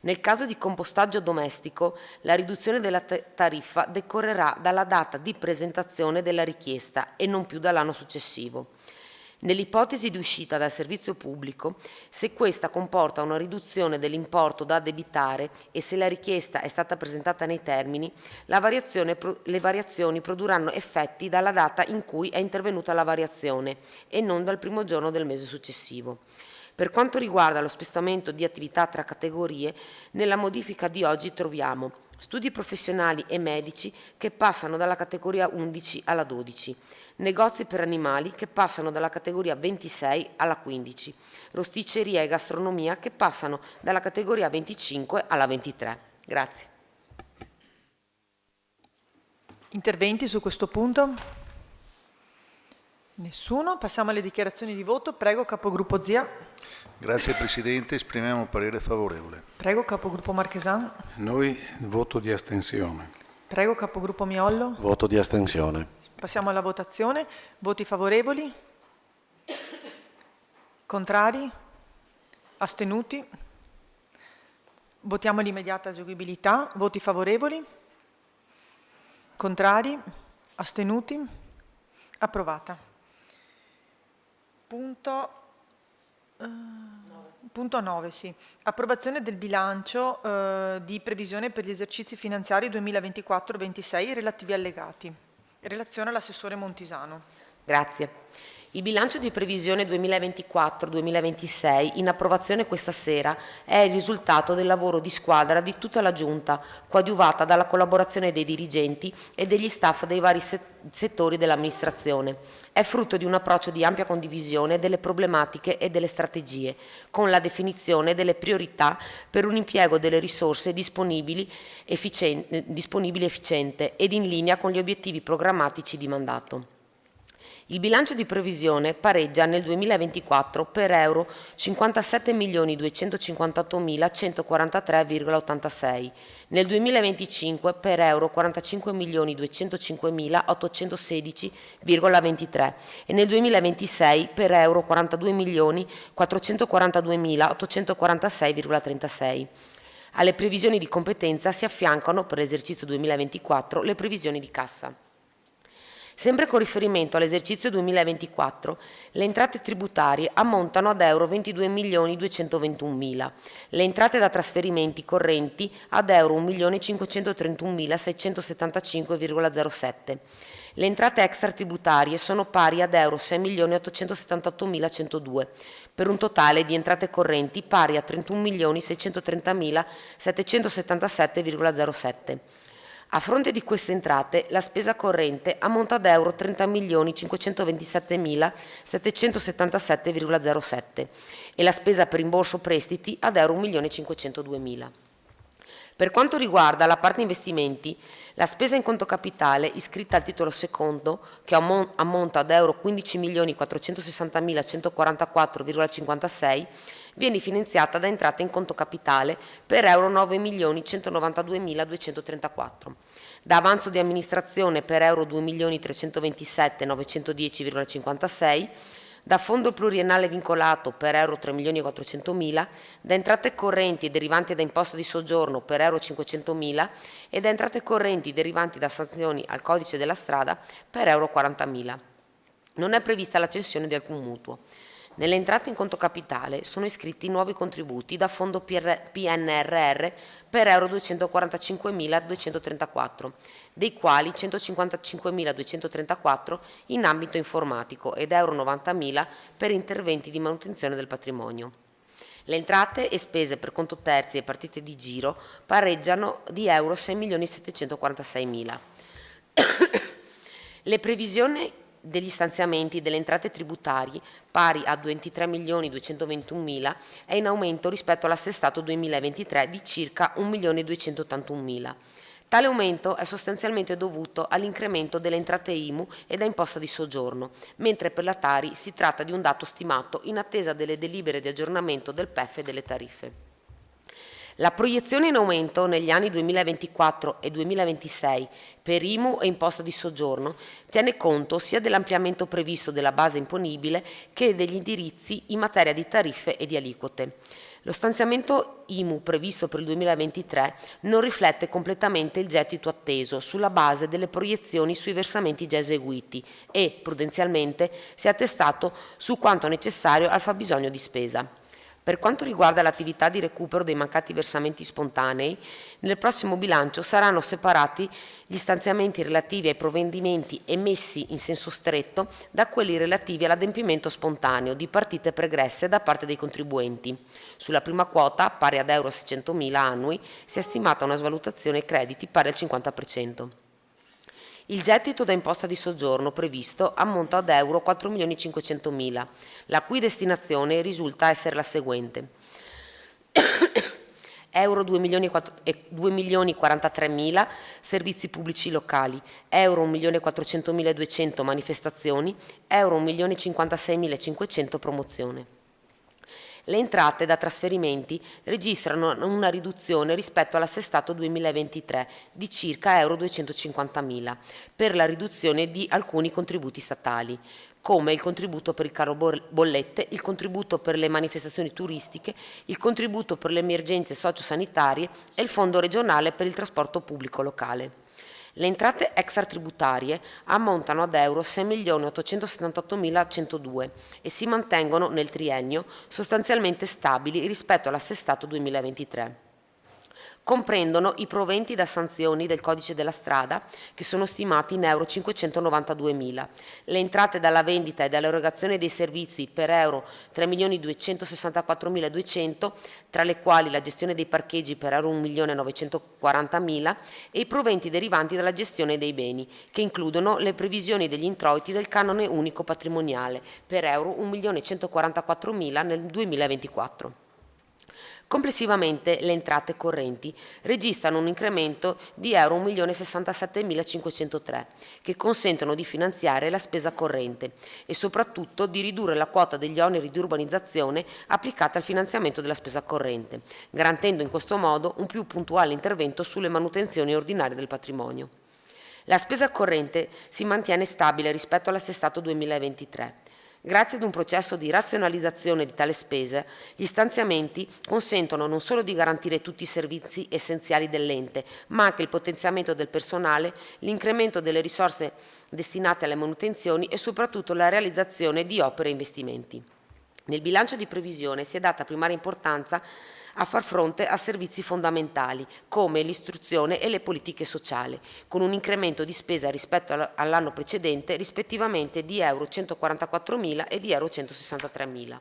Nel caso di compostaggio domestico, la riduzione della tariffa decorrerà dalla data di presentazione della richiesta e non più dall'anno successivo. Nell'ipotesi di uscita dal servizio pubblico, se questa comporta una riduzione dell'importo da addebitare e se la richiesta è stata presentata nei termini, le variazioni produrranno effetti dalla data in cui è intervenuta la variazione e non dal primo giorno del mese successivo. Per quanto riguarda lo spostamento di attività tra categorie, nella modifica di oggi troviamo studi professionali e medici che passano dalla categoria 11 alla 12, negozi per animali che passano dalla categoria 26 alla 15, rosticceria e gastronomia che passano dalla categoria 25 alla 23. Grazie. Interventi su questo punto? Nessuno. Passiamo alle dichiarazioni di voto. Prego, capogruppo Zia. Grazie Presidente, esprimiamo parere favorevole. Prego, capogruppo Marchesan. Noi voto di astensione. Prego, capogruppo Miollo. Voto di astensione. Passiamo alla votazione. Voti favorevoli? Contrari? Astenuti? Votiamo l'immediata eseguibilità. Voti favorevoli? Contrari? Astenuti? Approvata. Punto 9, sì. Approvazione del bilancio di previsione per gli esercizi finanziari 2024-26 relativi allegati. Relazione all'assessore Montisano. Grazie. Il bilancio di previsione 2024-2026 in approvazione questa sera è il risultato del lavoro di squadra di tutta la Giunta, coadiuvata dalla collaborazione dei dirigenti e degli staff dei vari settori dell'amministrazione. È frutto di un approccio di ampia condivisione delle problematiche e delle strategie, con la definizione delle priorità per un impiego delle risorse disponibili efficiente ed in linea con gli obiettivi programmatici di mandato. Il bilancio di previsione pareggia nel 2024 per euro 57.258.143,86, nel 2025 per euro 45.205.816,23 e nel 2026 per euro 42.442.846,36. Alle previsioni di competenza si affiancano per l'esercizio 2024 le previsioni di cassa. Sempre con riferimento all'esercizio 2024, le entrate tributarie ammontano ad euro 22.221.000, le entrate da trasferimenti correnti ad euro 1.531.675,07. Le entrate extratributarie sono pari ad euro 6.878.102, per un totale di entrate correnti pari a 31.630.777,07. A fronte di queste entrate, la spesa corrente ammonta ad euro 30.527.777,07 e la spesa per rimborso prestiti ad euro 1.502.000. Per quanto riguarda la parte investimenti, la spesa in conto capitale iscritta al titolo secondo, che ammonta ad euro 15.460.144,56, viene finanziata da entrate in conto capitale per euro 9.192.234, da avanzo di amministrazione per euro 2.327.910,56, da fondo pluriennale vincolato per euro 3.400.000, da entrate correnti derivanti da imposta di soggiorno per euro 500.000 e da entrate correnti derivanti da sanzioni al codice della strada per euro 40.000. Non è prevista la cessione di alcun mutuo. Nelle entrate in conto capitale sono iscritti nuovi contributi da fondo PNRR per euro 245.234, dei quali 155.234 in ambito informatico ed euro 90.000 per interventi di manutenzione del patrimonio. Le entrate e spese per conto terzi e partite di giro pareggiano di euro 6.746.000. Le previsioni degli stanziamenti delle entrate tributarie, pari a 23.221.000, è in aumento rispetto all'assestato 2023 di circa 1.281.000. Tale aumento è sostanzialmente dovuto all'incremento delle entrate IMU e da imposta di soggiorno, mentre per la Tari si tratta di un dato stimato in attesa delle delibere di aggiornamento del PEF e delle tariffe. La proiezione in aumento negli anni 2024 e 2026 per IMU e imposta di soggiorno tiene conto sia dell'ampliamento previsto della base imponibile che degli indirizzi in materia di tariffe e di aliquote. Lo stanziamento IMU previsto per il 2023 non riflette completamente il gettito atteso sulla base delle proiezioni sui versamenti già eseguiti e, prudenzialmente, si è attestato su quanto necessario al fabbisogno di spesa. Per quanto riguarda l'attività di recupero dei mancati versamenti spontanei, nel prossimo bilancio saranno separati gli stanziamenti relativi ai provvedimenti emessi in senso stretto da quelli relativi all'adempimento spontaneo di partite pregresse da parte dei contribuenti. Sulla prima quota, pari ad euro 600.000 annui, si è stimata una svalutazione crediti pari al 50%. Il gettito da imposta di soggiorno previsto ammonta ad euro 4.500.000, la cui destinazione risulta essere la seguente: euro 2.043.000 servizi pubblici locali, euro 1.400.200 manifestazioni, euro 1.056.500 promozione. Le entrate da trasferimenti registrano una riduzione rispetto all'assestato 2023 di circa euro 250.000 per la riduzione di alcuni contributi statali, come il contributo per il caro bollette, il contributo per le manifestazioni turistiche, il contributo per le emergenze sociosanitarie e il fondo regionale per il trasporto pubblico locale. Le entrate extratributarie ammontano ad euro 6.878.102 e si mantengono nel triennio sostanzialmente stabili rispetto all'assestato 2023. Comprendono i proventi da sanzioni del codice della strada, che sono stimati in euro 592.000, le entrate dalla vendita e dall'erogazione dei servizi per euro 3.264.200, tra le quali la gestione dei parcheggi per euro 1.940.000 e i proventi derivanti dalla gestione dei beni, che includono le previsioni degli introiti del canone unico patrimoniale per euro 1.144.000 nel 2024. Complessivamente le entrate correnti registrano un incremento di euro 1.067.503 che consentono di finanziare la spesa corrente e soprattutto di ridurre la quota degli oneri di urbanizzazione applicata al finanziamento della spesa corrente, garantendo in questo modo un più puntuale intervento sulle manutenzioni ordinarie del patrimonio. La spesa corrente si mantiene stabile rispetto all'assestato 2023. Grazie ad un processo di razionalizzazione di tale spesa, gli stanziamenti consentono non solo di garantire tutti i servizi essenziali dell'ente, ma anche il potenziamento del personale, l'incremento delle risorse destinate alle manutenzioni e soprattutto la realizzazione di opere e investimenti. Nel bilancio di previsione si è data primaria importanza a far fronte a servizi fondamentali come l'istruzione e le politiche sociali, con un incremento di spesa rispetto all'anno precedente rispettivamente di euro 144.000 e di euro 163.000.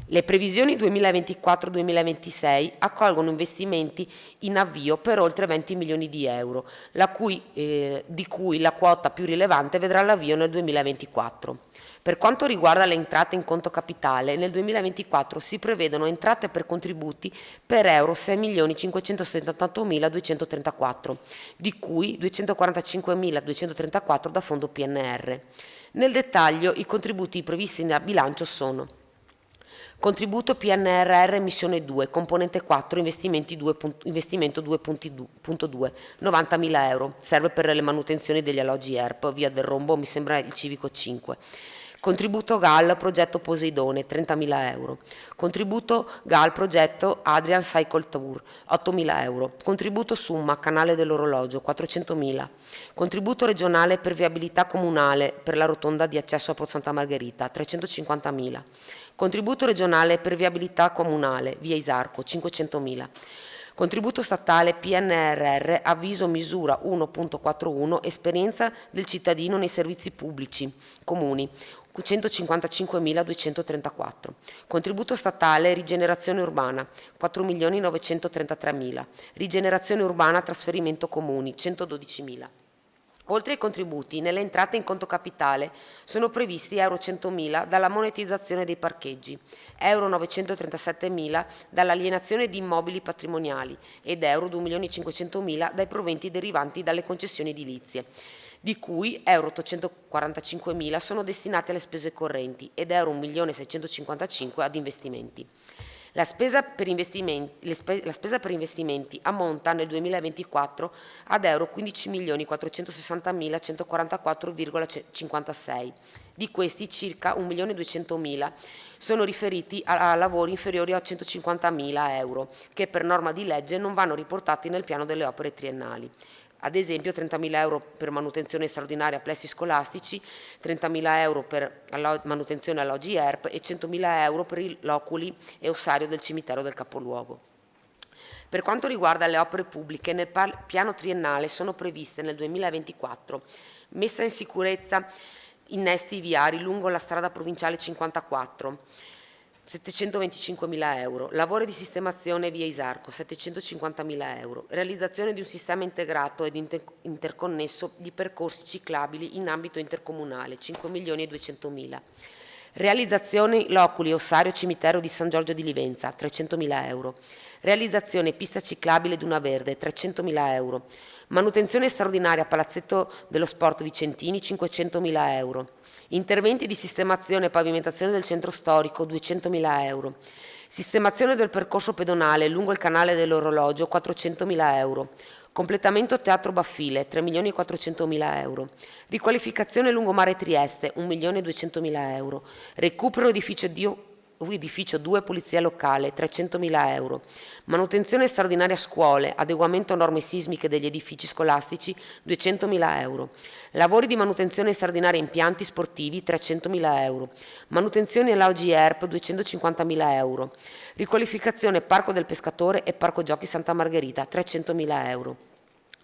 Le previsioni 2024-2026 accolgono investimenti in avvio per oltre 20 milioni di euro, di cui la quota più rilevante vedrà l'avvio nel 2024. Per quanto riguarda le entrate in conto capitale, nel 2024 si prevedono entrate per contributi per euro 6.578.234, di cui 245.234 da fondo PNR. Nel dettaglio, i contributi previsti nel bilancio sono: contributo PNRR missione 2, componente 4, investimento 2.2, 90.000 euro, serve per le manutenzioni degli alloggi ERP, via del Rombo, mi sembra il Civico 5. Contributo GAL progetto Poseidone, 30.000 euro. Contributo GAL progetto Adrian Cycle Tour, 8.000 euro. Contributo Summa, canale dell'orologio, 400.000. Contributo regionale per viabilità comunale per la rotonda di accesso a Porto Santa Margherita, 350.000. Contributo regionale per viabilità comunale, via Isarco, 500.000. Contributo statale PNRR, avviso misura 1.41, esperienza del cittadino nei servizi pubblici comuni, 155.234. Contributo statale rigenerazione urbana, 4.933.000. Rigenerazione urbana trasferimento comuni, 112.000. Oltre ai contributi, nelle entrate in conto capitale sono previsti euro 100.000 dalla monetizzazione dei parcheggi, euro 937.000 dall'alienazione di immobili patrimoniali ed euro 2.500.000 dai proventi derivanti dalle concessioni edilizie, di cui euro 845.000 sono destinati alle spese correnti ed euro 1.655.000 ad investimenti. La spesa per investimenti ammonta nel 2024 ad euro 15.460.144,56. Di questi circa 1.200.000 sono riferiti a lavori inferiori a 150.000 euro, che per norma di legge non vanno riportati nel piano delle opere triennali. Ad esempio 30.000 euro per manutenzione straordinaria a plessi scolastici, 30.000 euro per manutenzione alloggi ERP e 100.000 euro per i loculi e ossario del cimitero del capoluogo. Per quanto riguarda le opere pubbliche, nel piano triennale sono previste nel 2024 messa in sicurezza innesti viari lungo la strada provinciale 54, 725.000 euro, lavori di sistemazione via Isarco, 750.000 euro, realizzazione di un sistema integrato ed interconnesso di percorsi ciclabili in ambito intercomunale, 5.200.000, realizzazione loculi ossario cimitero di San Giorgio di Livenza, 300.000 euro, realizzazione pista ciclabile Duna Verde, 300.000 euro, manutenzione straordinaria Palazzetto dello Sport Vicentini, 500.000 euro. Interventi di sistemazione e pavimentazione del centro storico, 200.000 euro. Sistemazione del percorso pedonale lungo il canale dell'orologio, 400.000 euro. Completamento Teatro Baffile, 3.400.000 euro. Riqualificazione lungomare Trieste, 1.200.000 euro. Recupero edificio 2 Polizia Locale, 300.000 euro. Manutenzione straordinaria scuole, adeguamento a norme sismiche degli edifici scolastici, 200.000 euro. Lavori di manutenzione straordinaria impianti sportivi, 300.000 euro. Manutenzione all'AOG ERP, 250.000 euro. Riqualificazione Parco del Pescatore e Parco Giochi Santa Margherita, 300.000 euro.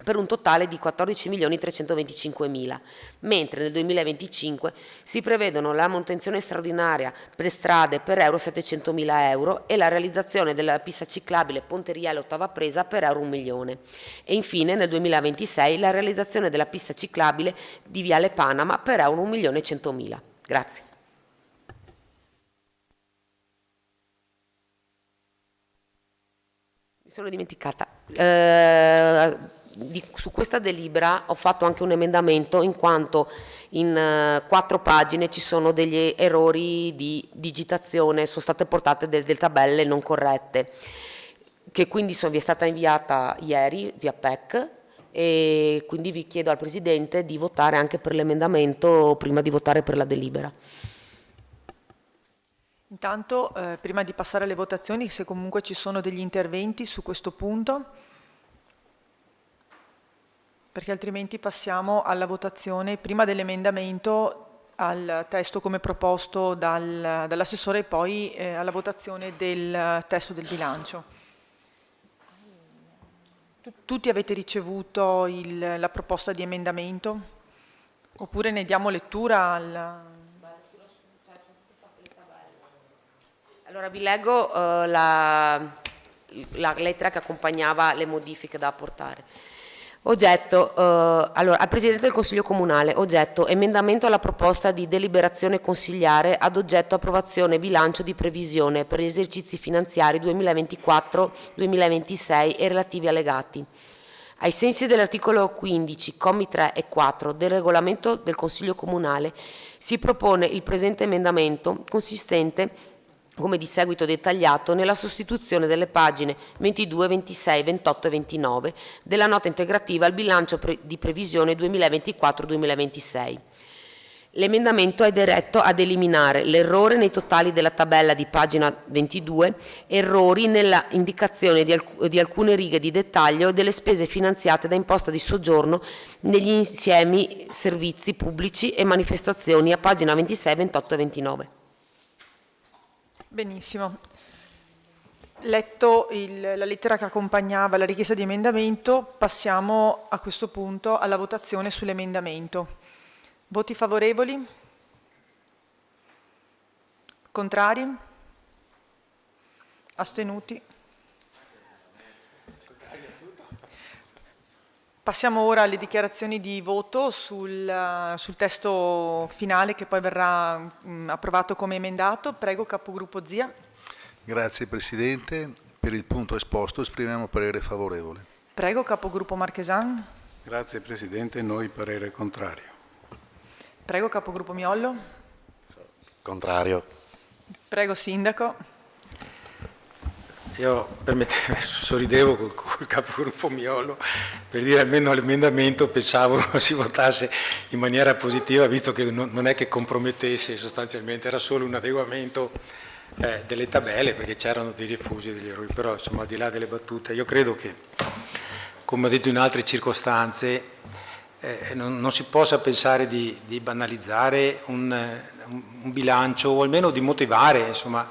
Per un totale di 14.325.000, mentre nel 2025 si prevedono la manutenzione straordinaria per strade per euro 700.000 euro e la realizzazione della pista ciclabile Ponte Riele Ottava Presa per euro 1 milione. E infine nel 2026 la realizzazione della pista ciclabile di Viale Panama per euro 1.100.000. Grazie. sono dimenticata. Su questa delibera ho fatto anche un emendamento in quanto in 4 pagine ci sono degli errori di digitazione, sono state portate delle tabelle non corrette, che quindi vi è stata inviata ieri via PEC, e quindi vi chiedo al Presidente di votare anche per l'emendamento prima di votare per la delibera. Intanto, prima di passare alle votazioni, se comunque ci sono degli interventi su questo punto, perché altrimenti passiamo alla votazione prima dell'emendamento al testo come proposto dall'assessore e poi alla votazione del testo del bilancio. Tutti avete ricevuto la proposta di emendamento? Oppure ne diamo lettura Allora vi leggo la lettera che accompagnava le modifiche da apportare. Oggetto, allora, al Presidente del Consiglio Comunale, oggetto, emendamento alla proposta di deliberazione consigliare ad oggetto approvazione bilancio di previsione per gli esercizi finanziari 2024-2026 e relativi allegati. Ai sensi dell'articolo 15, commi 3 e 4 del regolamento del Consiglio Comunale, si propone il presente emendamento consistente come di seguito dettagliato nella sostituzione delle pagine 22, 26, 28 e 29 della nota integrativa al bilancio di previsione 2024-2026. L'emendamento è diretto ad eliminare l'errore nei totali della tabella di pagina 22, errori nella indicazione di alcune righe di dettaglio delle spese finanziate da imposta di soggiorno negli insiemi servizi pubblici e manifestazioni a pagina 26, 28 e 29. Benissimo. Letto la lettera che accompagnava la richiesta di emendamento, passiamo a questo punto alla votazione sull'emendamento. Voti favorevoli? Contrari? Astenuti? Passiamo ora alle dichiarazioni di voto sul testo finale che poi verrà approvato come emendato. Prego, Capogruppo Zia. Grazie Presidente. Per il punto esposto esprimiamo parere favorevole. Prego, Capogruppo Marchesan. Grazie Presidente, noi parere contrario. Prego, Capogruppo Miollo. Contrario. Prego, Sindaco. Io sorridevo col capogruppo Miolo per dire almeno all'emendamento pensavo si votasse in maniera positiva, visto che non è che compromettesse sostanzialmente, era solo un adeguamento delle tabelle, perché c'erano dei refusi e degli errori, però insomma al di là delle battute io credo che, come ho detto in altre circostanze, non si possa pensare di banalizzare un bilancio, o almeno di motivare insomma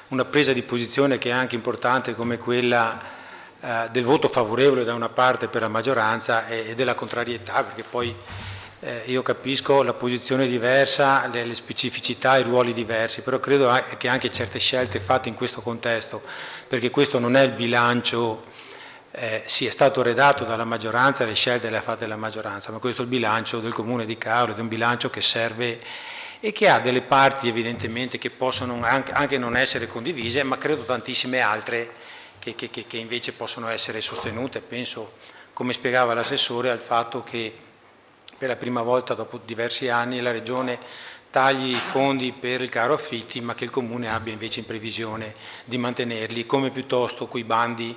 una presa di posizione che è anche importante, come quella del voto favorevole da una parte per la maggioranza e della contrarietà, perché poi io capisco la posizione diversa, le specificità, i ruoli diversi, però credo che anche certe scelte fatte in questo contesto, perché questo non è il bilancio, sì, è stato redatto dalla maggioranza, le scelte le ha fatte la maggioranza, ma questo è il bilancio del Comune di Caoro, ed è un bilancio che serve e che ha delle parti evidentemente che possono anche non essere condivise, ma credo tantissime altre che invece possono essere sostenute. Penso, come spiegava l'assessore, al fatto che per la prima volta dopo diversi anni la Regione tagli i fondi per il caro affitti, ma che il Comune abbia invece in previsione di mantenerli, come piuttosto quei bandi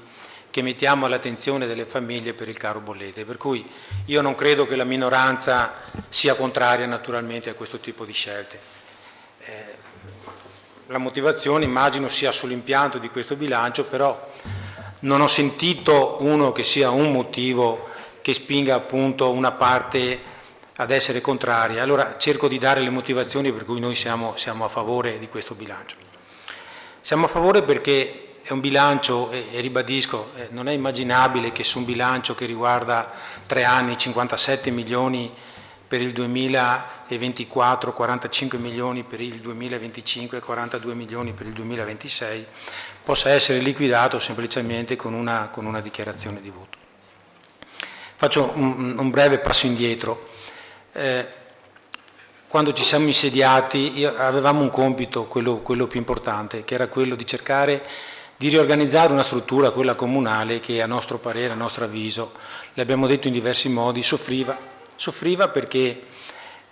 che mettiamo all'attenzione delle famiglie per il caro bollette. Per cui io non credo che la minoranza sia contraria naturalmente a questo tipo di scelte. La motivazione immagino sia sull'impianto di questo bilancio, però non ho sentito che sia un motivo che spinga appunto una parte ad essere contraria. Allora cerco di dare le motivazioni per cui noi siamo a favore di questo bilancio. Siamo a favore perché è un bilancio, e ribadisco, non è immaginabile che su un bilancio che riguarda 3 anni, 57 milioni per il 2024, 45 milioni per il 2025 e 42 milioni per il 2026, possa essere liquidato semplicemente con una dichiarazione di voto. Faccio un breve passo indietro. Quando ci siamo insediati avevamo un compito, quello più importante, che era quello di cercare di riorganizzare una struttura, quella comunale, che a nostro parere, a nostro avviso, l'abbiamo detto in diversi modi, soffriva perché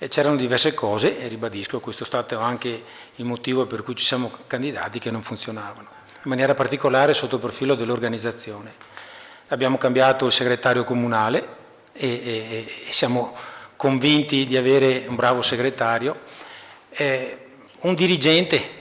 c'erano diverse cose, e ribadisco, questo è stato anche il motivo per cui ci siamo candidati, che non funzionavano, in maniera particolare sotto il profilo dell'organizzazione. Abbiamo cambiato il segretario comunale e siamo convinti di avere un bravo segretario, un dirigente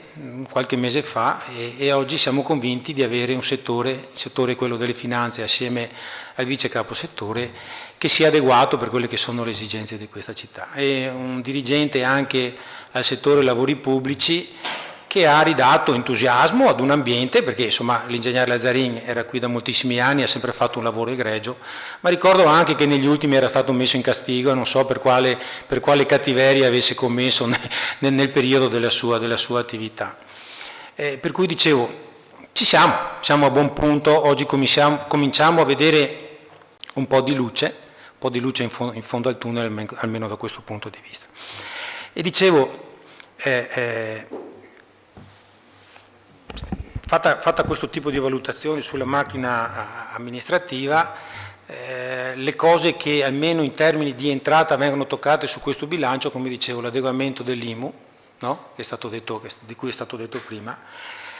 qualche mese fa, e oggi siamo convinti di avere un settore, quello delle finanze, assieme al vice capo settore, che sia adeguato per quelle che sono le esigenze di questa città. E un dirigente anche al settore lavori pubblici, che ha ridato entusiasmo ad un ambiente, perché insomma l'ingegnere Lazzarin era qui da moltissimi anni, ha sempre fatto un lavoro egregio, ma ricordo anche che negli ultimi era stato messo in castigo, e non so per quale cattiveria avesse commesso nel periodo della sua attività. Per cui dicevo, siamo a buon punto, oggi cominciamo a vedere un po' di luce in fondo al tunnel, almeno da questo punto di vista. E dicevo, fatta questo tipo di valutazioni sulla macchina amministrativa, le cose che almeno in termini di entrata vengono toccate su questo bilancio, come dicevo, l'adeguamento dell'IMU, no? Di cui è stato detto prima.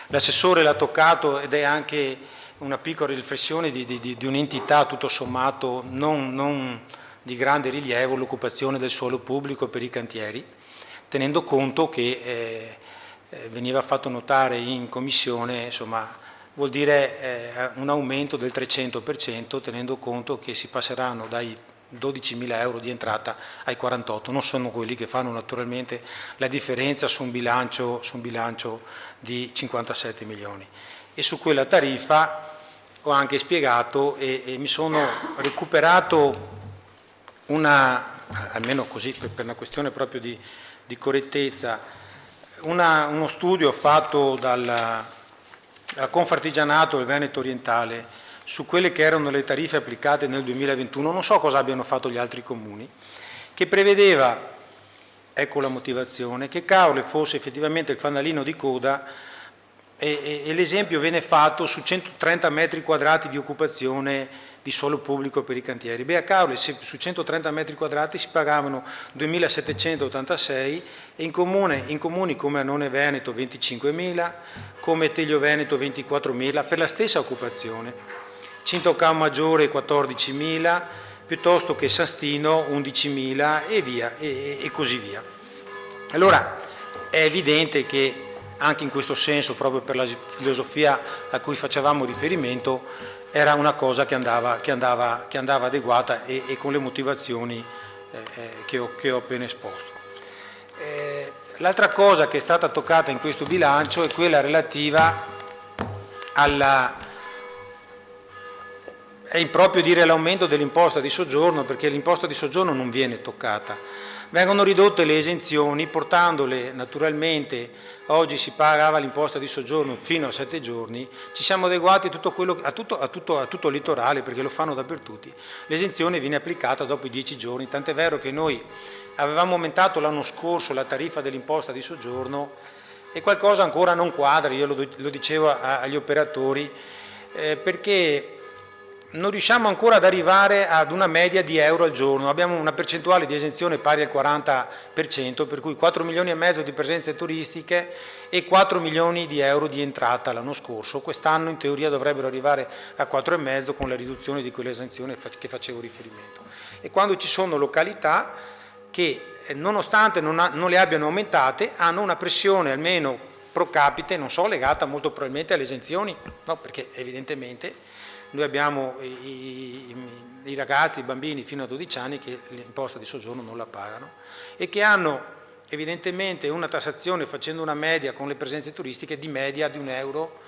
L'assessore l'ha toccato, ed è anche una piccola riflessione di un'entità tutto sommato non di grande rilievo, l'occupazione del suolo pubblico per i cantieri, tenendo conto che veniva fatto notare in commissione, insomma, vuol dire un aumento del 300%, tenendo conto che si passeranno dai 12.000 euro di entrata ai 48, non sono quelli che fanno naturalmente la differenza su un bilancio di 57 milioni. E su quella tariffa ho anche spiegato e mi sono recuperato almeno così per una questione proprio di correttezza, uno studio fatto dal Confartigianato del Veneto Orientale su quelle che erano le tariffe applicate nel 2021, non so cosa abbiano fatto gli altri comuni, che prevedeva, ecco la motivazione, che Caule fosse effettivamente il fanalino di coda, e l'esempio viene fatto su 130 metri quadrati di occupazione di suolo pubblico per i cantieri. A Caule su 130 metri quadrati si pagavano 2.786 e in comuni come Annone Veneto 25.000, come Teglio Veneto 24.000 per la stessa occupazione, Cintocao Maggiore 14.000, piuttosto che Sastino 11.000 e via, e così via. Allora è evidente che anche in questo senso, proprio per la filosofia a cui facevamo riferimento, era una cosa che andava adeguata e con le motivazioni che ho appena esposto. L'altra cosa che è stata toccata in questo bilancio è quella relativa è improprio dire l'aumento dell'imposta di soggiorno, perché l'imposta di soggiorno non viene toccata. Vengono ridotte le esenzioni, portandole naturalmente, oggi si pagava l'imposta di soggiorno fino a 7 giorni, ci siamo adeguati a tutto il litorale, perché lo fanno dappertutto. L'esenzione viene applicata dopo i 10 giorni, tant'è vero che noi avevamo aumentato l'anno scorso la tariffa dell'imposta di soggiorno e qualcosa ancora non quadra, io lo dicevo agli operatori, perché non riusciamo ancora ad arrivare ad una media di euro al giorno, abbiamo una percentuale di esenzione pari al 40%, per cui 4 milioni e mezzo di presenze turistiche e 4 milioni di euro di entrata l'anno scorso. Quest'anno in teoria dovrebbero arrivare a 4,5 con la riduzione di quell'esenzione che facevo riferimento. E quando ci sono località che nonostante non le abbiano aumentate hanno una pressione almeno pro capite, non so, legata molto probabilmente alle esenzioni, no, perché evidentemente noi abbiamo i ragazzi, i bambini fino a 12 anni che l'imposta di soggiorno non la pagano e che hanno evidentemente una tassazione, facendo una media con le presenze turistiche, di media di €1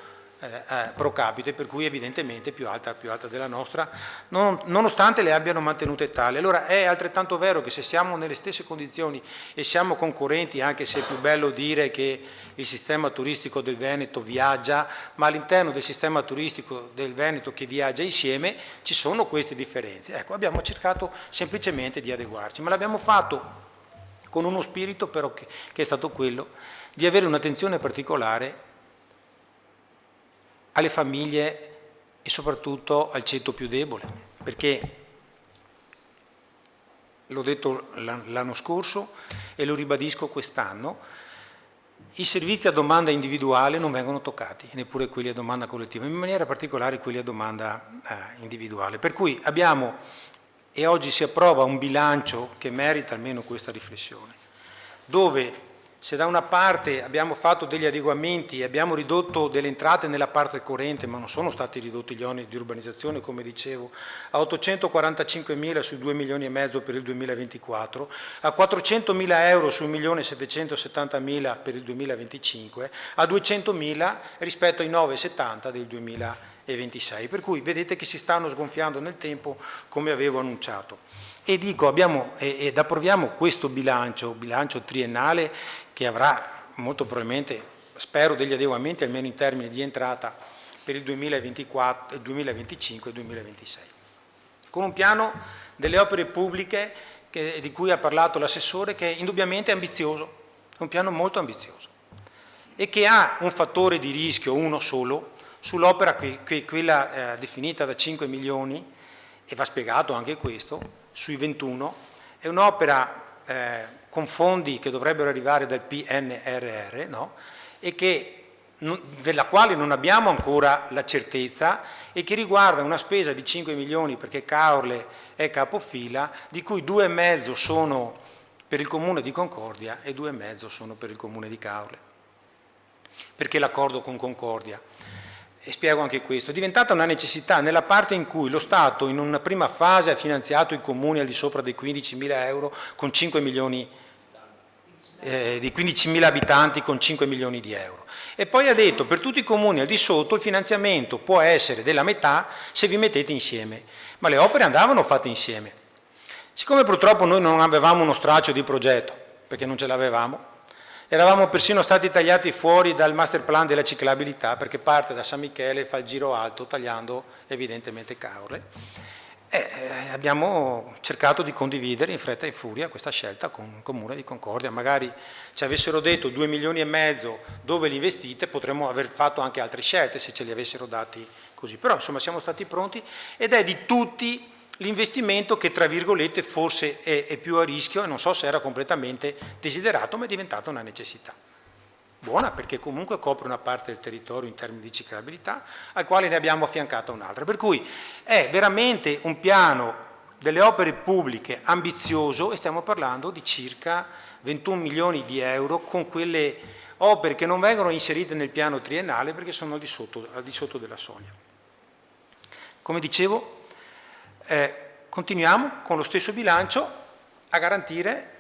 pro capite, per cui evidentemente più alta della nostra, nonostante le abbiano mantenute tali. Allora è altrettanto vero che se siamo nelle stesse condizioni e siamo concorrenti, anche se è più bello dire che il sistema turistico del Veneto viaggia, ma all'interno del sistema turistico del Veneto che viaggia insieme ci sono queste differenze. Ecco, abbiamo cercato semplicemente di adeguarci, ma l'abbiamo fatto con uno spirito però che è stato quello di avere un'attenzione particolare alle famiglie e soprattutto al ceto più debole, perché l'ho detto l'anno scorso e lo ribadisco quest'anno, i servizi a domanda individuale non vengono toccati, neppure quelli a domanda collettiva, in maniera particolare quelli a domanda individuale. Per cui abbiamo, e oggi si approva un bilancio che merita almeno questa riflessione, dove se da una parte abbiamo fatto degli adeguamenti e abbiamo ridotto delle entrate nella parte corrente, ma non sono stati ridotti gli oneri di urbanizzazione, come dicevo, a 845.000 sui 2 milioni e mezzo per il 2024, a 400.000 euro su 1.770.000 per il 2025, a 200.000 rispetto ai 9,70 del 2026. Per cui vedete che si stanno sgonfiando nel tempo, come avevo annunciato. E dico, ed approviamo questo bilancio triennale che avrà molto probabilmente, spero, degli adeguamenti almeno in termini di entrata per il 2024, 2025 e 2026. Con un piano delle opere pubbliche di cui ha parlato l'assessore, che è indubbiamente ambizioso, un piano molto ambizioso e che ha un fattore di rischio, uno solo, sull'opera che è quella definita da 5 milioni, e va spiegato anche questo, sui 21, è un'opera con fondi che dovrebbero arrivare dal PNRR, no? E della quale non abbiamo ancora la certezza e che riguarda una spesa di 5 milioni perché Caorle è capofila, di cui 2,5 sono per il Comune di Concordia e 2,5 sono per il Comune di Caorle. Perché l'accordo con Concordia? E spiego anche questo, è diventata una necessità nella parte in cui lo Stato in una prima fase ha finanziato i comuni al di sopra dei 15.000 euro con 5 milioni, di 15.000 abitanti con 5 milioni di euro. E poi ha detto per tutti i comuni al di sotto il finanziamento può essere della metà se vi mettete insieme, ma le opere andavano fatte insieme. Siccome purtroppo noi non avevamo uno straccio di progetto, perché non ce l'avevamo, eravamo persino stati tagliati fuori dal master plan della ciclabilità perché parte da San Michele e fa il giro alto tagliando evidentemente Caorle. Abbiamo cercato di condividere in fretta e furia questa scelta con il Comune di Concordia. Magari ci avessero detto 2 milioni e mezzo dove li investite, potremmo aver fatto anche altre scelte se ce li avessero dati così. Però insomma siamo stati pronti ed è di tutti l'investimento che tra virgolette forse è più a rischio e non so se era completamente desiderato, ma è diventata una necessità. Buona perché comunque copre una parte del territorio in termini di ciclabilità al quale ne abbiamo affiancata un'altra. Per cui è veramente un piano delle opere pubbliche ambizioso e stiamo parlando di circa 21 milioni di euro con quelle opere che non vengono inserite nel piano triennale perché sono al di sotto della soglia. Come dicevo, continuiamo con lo stesso bilancio a garantire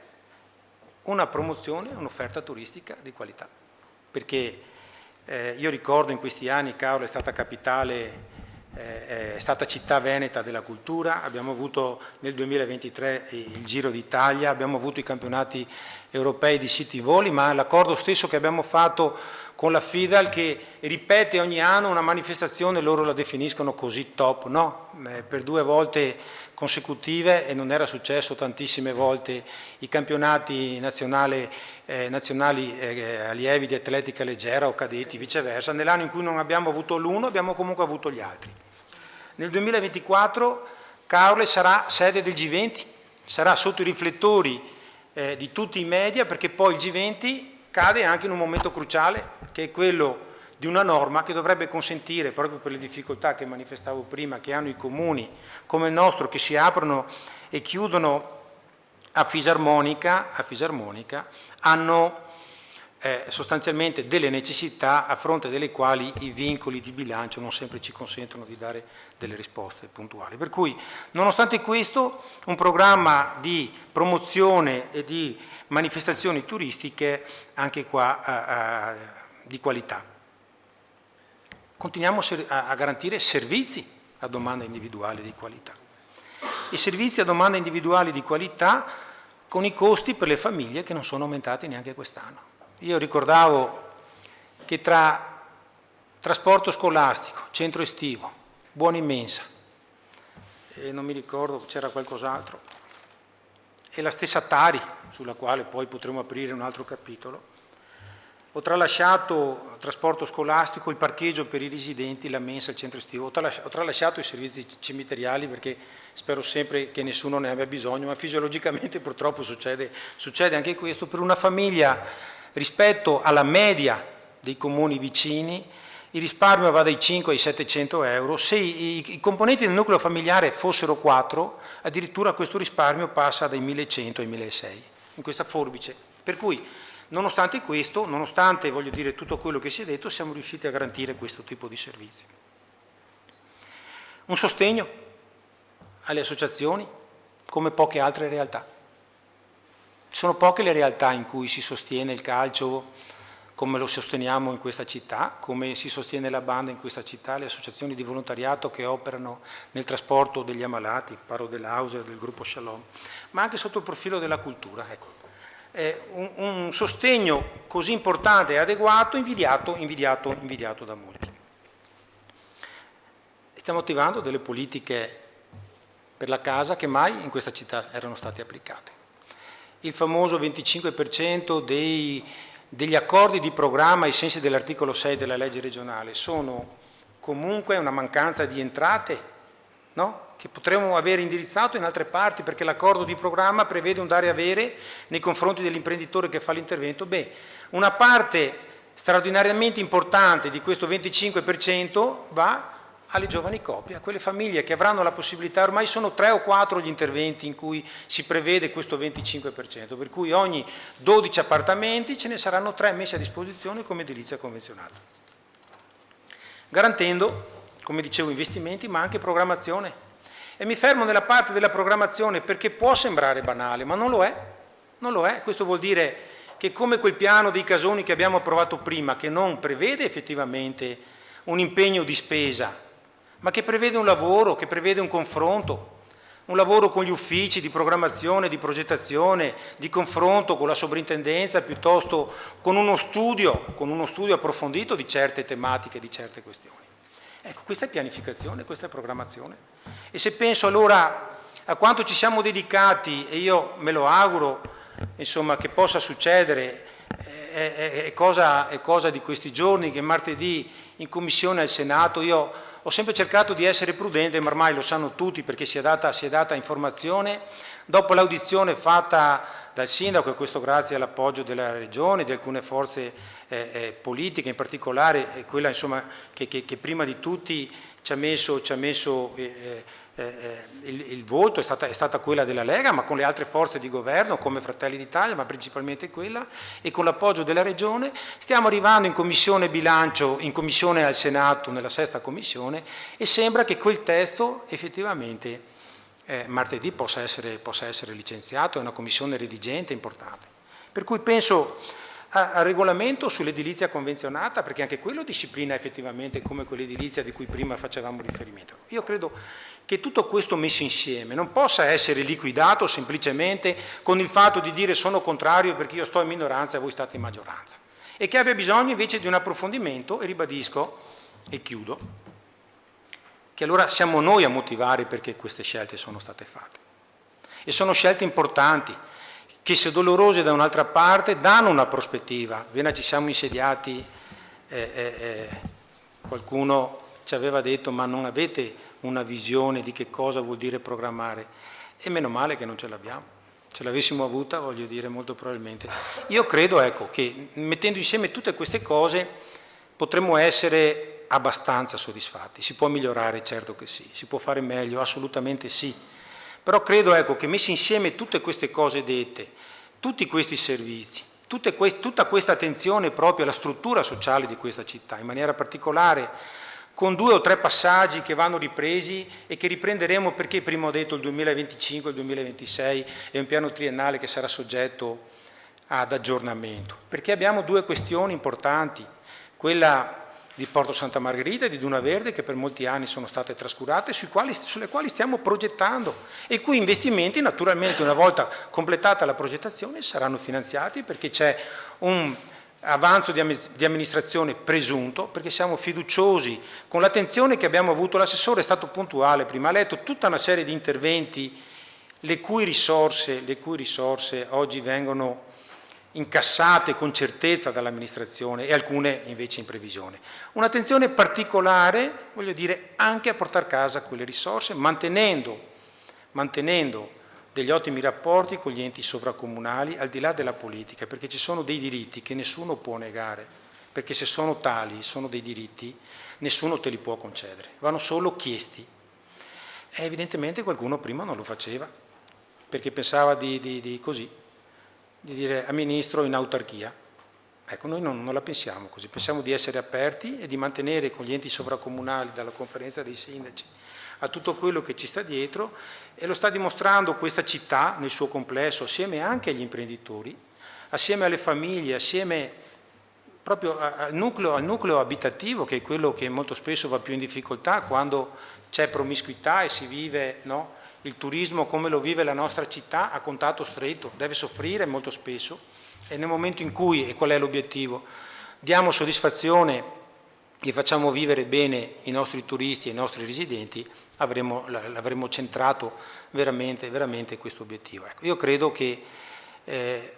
una promozione, un'offerta turistica di qualità, perché io ricordo in questi anni Caorle è stata capitale, è stata città veneta della cultura, abbiamo avuto nel 2023 il Giro d'Italia, abbiamo avuto i campionati europei di City Volley, ma l'accordo stesso che abbiamo fatto con la FIDAL che ripete ogni anno una manifestazione, loro la definiscono così top, no? Per 2 volte consecutive, e non era successo tantissime volte, i campionati nazionali allievi di atletica leggera o cadetti, viceversa. Nell'anno in cui non abbiamo avuto l'uno abbiamo comunque avuto gli altri. Nel 2024 Caorle sarà sede del G20, sarà sotto i riflettori di tutti i media perché poi il G20 cade anche in un momento cruciale che è quello di una norma che dovrebbe consentire, proprio per le difficoltà che manifestavo prima, che hanno i comuni come il nostro, che si aprono e chiudono a fisarmonica, hanno sostanzialmente delle necessità a fronte delle quali i vincoli di bilancio non sempre ci consentono di dare delle risposte puntuali. Per cui, nonostante questo, un programma di promozione e di manifestazioni turistiche anche qua di qualità. Continuiamo a garantire servizi a domanda individuale di qualità. I servizi a domanda individuale di qualità con i costi per le famiglie che non sono aumentati neanche quest'anno. Io ricordavo che tra trasporto scolastico, centro estivo, buoni mensa, e non mi ricordo, c'era qualcos'altro, e la stessa Tari, sulla quale poi potremo aprire un altro capitolo, ho tralasciato trasporto scolastico, il parcheggio per i residenti, la mensa, il centro estivo, ho tralasciato i servizi cimiteriali perché spero sempre che nessuno ne abbia bisogno, ma fisiologicamente purtroppo succede anche questo. Per una famiglia rispetto alla media dei comuni vicini il risparmio va dai 5 ai 700 euro, se i componenti del nucleo familiare fossero 4, addirittura questo risparmio passa dai 1100 ai 1600 in questa forbice. Per cui nonostante questo, nonostante voglio dire tutto quello che si è detto, siamo riusciti a garantire questo tipo di servizi. Un sostegno alle associazioni come poche altre realtà. Sono poche le realtà in cui si sostiene il calcio come lo sosteniamo in questa città, come si sostiene la banda in questa città, le associazioni di volontariato che operano nel trasporto degli ammalati, parlo dell'Auser, del gruppo Shalom, ma anche sotto il profilo della cultura. Ecco. Un sostegno così importante e adeguato, invidiato da molti. Stiamo attivando delle politiche per la casa che mai in questa città erano state applicate. Il famoso 25% degli accordi di programma ai sensi dell'articolo 6 della legge regionale sono comunque una mancanza di entrate, no? Che potremmo avere indirizzato in altre parti, perché l'accordo di programma prevede un dare e avere nei confronti dell'imprenditore che fa l'intervento. Beh, una parte straordinariamente importante di questo 25% va alle giovani coppie, a quelle famiglie che avranno la possibilità, ormai sono 3 o 4 gli interventi in cui si prevede questo 25%, per cui ogni 12 appartamenti ce ne saranno 3 messi a disposizione come edilizia convenzionata, garantendo, come dicevo, investimenti ma anche programmazione. E mi fermo nella parte della programmazione perché può sembrare banale, ma non lo è, non lo è. Questo vuol dire che come quel piano dei casoni che abbiamo approvato prima, che non prevede effettivamente un impegno di spesa, ma che prevede un lavoro, che prevede un confronto, un lavoro con gli uffici di programmazione, di progettazione, di confronto con la sovrintendenza, piuttosto con uno studio approfondito di certe tematiche, di certe questioni. Ecco, questa è pianificazione, questa è programmazione. E se penso allora a quanto ci siamo dedicati, e io me lo auguro, insomma, che possa succedere, è cosa di questi giorni, che martedì in commissione al Senato io ho sempre cercato di essere prudente, ma ormai lo sanno tutti perché si è data informazione. Dopo l'audizione fatta dal sindaco, e questo grazie all'appoggio della Regione, di alcune forze politiche, in particolare quella insomma, che prima di tutti ci ha messo il voto, è stata quella della Lega, ma con le altre forze di governo come Fratelli d'Italia, ma principalmente quella, e con l'appoggio della Regione stiamo arrivando in commissione bilancio, in commissione al Senato, nella 6ª commissione, e sembra che quel testo effettivamente martedì possa essere licenziato. È una commissione redigente importante. Per cui penso al regolamento sull'edilizia convenzionata, perché anche quello disciplina effettivamente come quell'edilizia di cui prima facevamo riferimento. Io credo che tutto questo messo insieme non possa essere liquidato semplicemente con il fatto di dire sono contrario perché io sto in minoranza e voi state in maggioranza, e che abbia bisogno invece di un approfondimento, e ribadisco e chiudo, che allora siamo noi a motivare perché queste scelte sono state fatte. E sono scelte importanti, che se dolorose da un'altra parte danno una prospettiva. Appena ci siamo insediati qualcuno ci aveva detto ma non avete una visione di che cosa vuol dire programmare, e meno male che non ce l'abbiamo. Se l'avessimo avuta, voglio dire, molto probabilmente. Io credo, ecco, che mettendo insieme tutte queste cose potremmo essere abbastanza soddisfatti. Si può migliorare, certo che sì, si può fare meglio, assolutamente sì. Però credo, ecco, che messi insieme tutte queste cose dette, tutti questi servizi, tutta questa attenzione proprio alla struttura sociale di questa città, in maniera particolare con 2 o 3 passaggi che vanno ripresi e che riprenderemo, perché prima ho detto il 2025, il 2026 è un piano triennale che sarà soggetto ad aggiornamento, perché abbiamo 2 questioni importanti, quella di Porto Santa Margherita e di Duna Verde, che per molti anni sono state trascurate, sulle quali stiamo progettando, e i cui investimenti naturalmente una volta completata la progettazione saranno finanziati, perché c'è un avanzo di amministrazione presunto, perché siamo fiduciosi con l'attenzione che abbiamo avuto. L'assessore è stato puntuale, prima ha letto tutta una serie di interventi le cui risorse oggi vengono incassate con certezza dall'amministrazione e alcune invece in previsione. Un'attenzione particolare, voglio dire, anche a portare a casa quelle risorse, mantenendo degli ottimi rapporti con gli enti sovracomunali al di là della politica, perché ci sono dei diritti che nessuno può negare, perché se sono tali, sono dei diritti, nessuno te li può concedere, vanno solo chiesti. E evidentemente qualcuno prima non lo faceva, perché pensava di dire amministro in autarchia. Ecco, noi non la pensiamo così, pensiamo di essere aperti e di mantenere con gli enti sovracomunali, dalla conferenza dei sindaci, a tutto quello che ci sta dietro, e lo sta dimostrando questa città nel suo complesso, assieme anche agli imprenditori, assieme alle famiglie, assieme proprio al nucleo abitativo, che è quello che molto spesso va più in difficoltà quando c'è promiscuità e si vive, no? Il turismo come lo vive la nostra città a contatto stretto, deve soffrire molto spesso, e nel momento in cui, e qual è l'obiettivo, diamo soddisfazione e facciamo vivere bene i nostri turisti e i nostri residenti, avremo centrato veramente questo obiettivo. Ecco, io credo che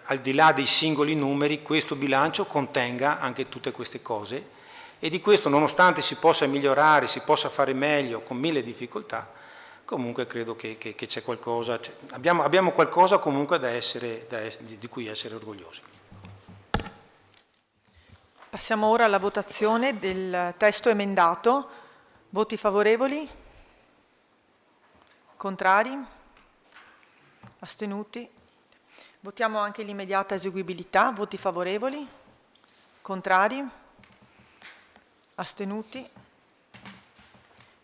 al di là dei singoli numeri questo bilancio contenga anche tutte queste cose, e di questo, nonostante si possa migliorare, si possa fare meglio con mille difficoltà, comunque credo che c'è qualcosa, abbiamo qualcosa comunque di cui essere orgogliosi. Passiamo ora alla votazione del testo emendato. Voti favorevoli? Contrari? Astenuti? Votiamo anche l'immediata eseguibilità. Voti favorevoli? Contrari? Astenuti?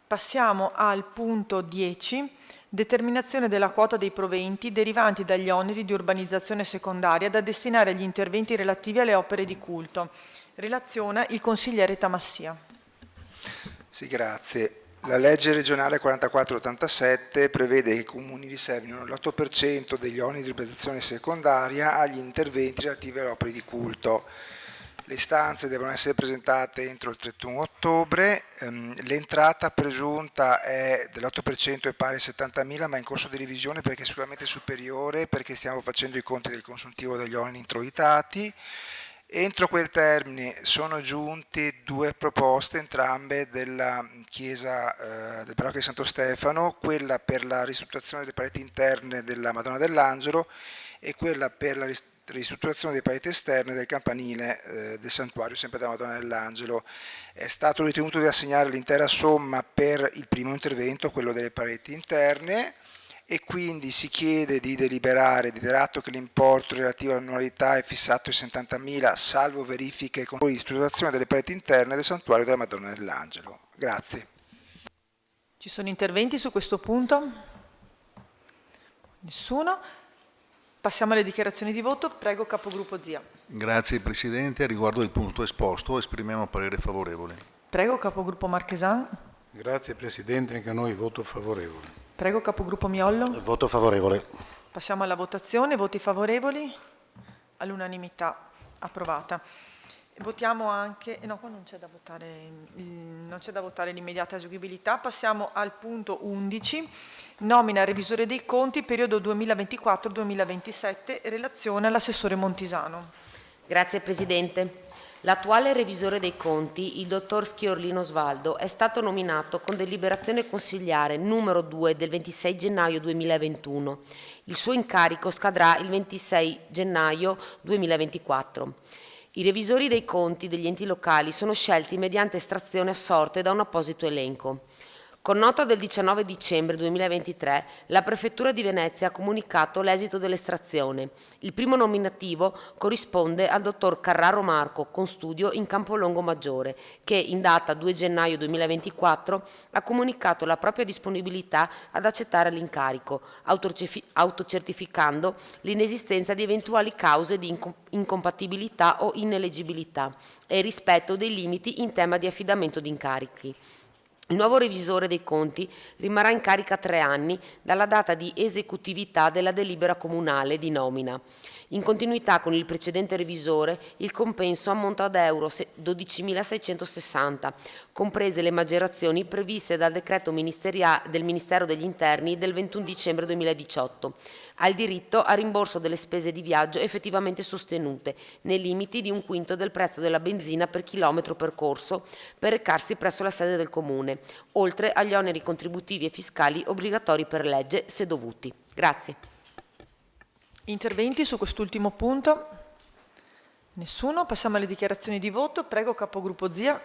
Passiamo al punto 10, determinazione della quota dei proventi derivanti dagli oneri di urbanizzazione secondaria da destinare agli interventi relativi alle opere di culto. Relaziona il consigliere Tamassia. Sì, grazie. La legge regionale 4487 prevede che i comuni riservino l'8% degli oneri di urbanizzazione secondaria agli interventi relativi alle opere di culto. Le istanze devono essere presentate entro il 31 ottobre, l'entrata presunta è dell'8%, è pari a 70.000, ma è in corso di revisione perché è sicuramente superiore, perché stiamo facendo i conti del consuntivo degli oneri introitati. Entro quel termine sono giunte due proposte, entrambe della chiesa del parrocchio di Santo Stefano, quella per la ristrutturazione delle pareti interne della Madonna dell'Angelo e quella per la ristrutturazione delle pareti esterne del campanile del santuario, sempre della Madonna dell'Angelo. È stato ritenuto di assegnare l'intera somma per il primo intervento, quello delle pareti interne, e quindi si chiede di deliberare, di dare atto che l'importo relativo all'annualità è fissato in 70.000, salvo verifiche con la ristrutturazione delle pareti interne del santuario della Madonna dell'Angelo. Grazie. Ci sono interventi su questo punto? Nessuno? Passiamo alle dichiarazioni di voto. Prego, capogruppo Zia. Grazie Presidente. A riguardo del punto esposto esprimiamo parere favorevole. Prego, capogruppo Marchesan. Grazie Presidente, anche a noi voto favorevole. Prego, capogruppo Miollo. Voto favorevole. Passiamo alla votazione. Voti favorevoli? All'unanimità. Approvata. Votiamo anche... No, qua non c'è da votare l'immediata eseguibilità. Passiamo al punto 11. Nomina revisore dei conti, periodo 2024-2027, relazione all'assessore Montisano. Grazie Presidente. L'attuale revisore dei conti, il dottor Schiorlino Osvaldo, è stato nominato con deliberazione consigliare numero 2 del 26 gennaio 2021. Il suo incarico scadrà il 26 gennaio 2024. I revisori dei conti degli enti locali sono scelti mediante estrazione a sorte da un apposito elenco. Con nota del 19 dicembre 2023, la Prefettura di Venezia ha comunicato l'esito dell'estrazione. Il primo nominativo corrisponde al dottor Carraro Marco, con studio in Campolongo Maggiore, che in data 2 gennaio 2024 ha comunicato la propria disponibilità ad accettare l'incarico, autocertificando l'inesistenza di eventuali cause di incompatibilità o ineleggibilità e il rispetto dei limiti in tema di affidamento di incarichi. Il nuovo revisore dei conti rimarrà in carica 3 anni dalla data di esecutività della delibera comunale di nomina. In continuità con il precedente revisore, il compenso ammonta ad euro 12.660, comprese le maggiorazioni previste dal decreto del Ministero degli Interni del 21 dicembre 2018, al diritto a rimborso delle spese di viaggio effettivamente sostenute, nei limiti di 1/5 del prezzo della benzina per chilometro percorso per recarsi presso la sede del Comune, oltre agli oneri contributivi e fiscali obbligatori per legge, se dovuti. Grazie. Interventi su quest'ultimo punto? Nessuno? Passiamo alle dichiarazioni di voto. Prego, capogruppo Zia.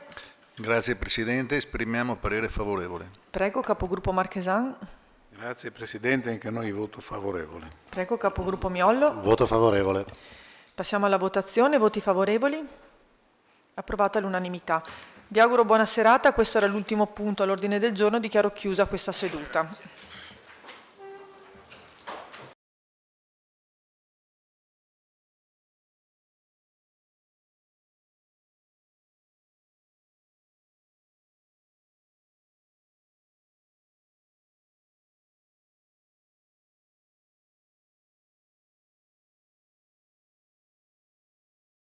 Grazie Presidente, esprimiamo parere favorevole. Prego, capogruppo Marchesan. Grazie Presidente, anche noi voto favorevole. Prego, capogruppo Miollo. Voto favorevole. Passiamo alla votazione. Voti favorevoli? Approvato all'unanimità. Vi auguro buona serata. Questo era l'ultimo punto all'ordine del giorno. Dichiaro chiusa questa seduta.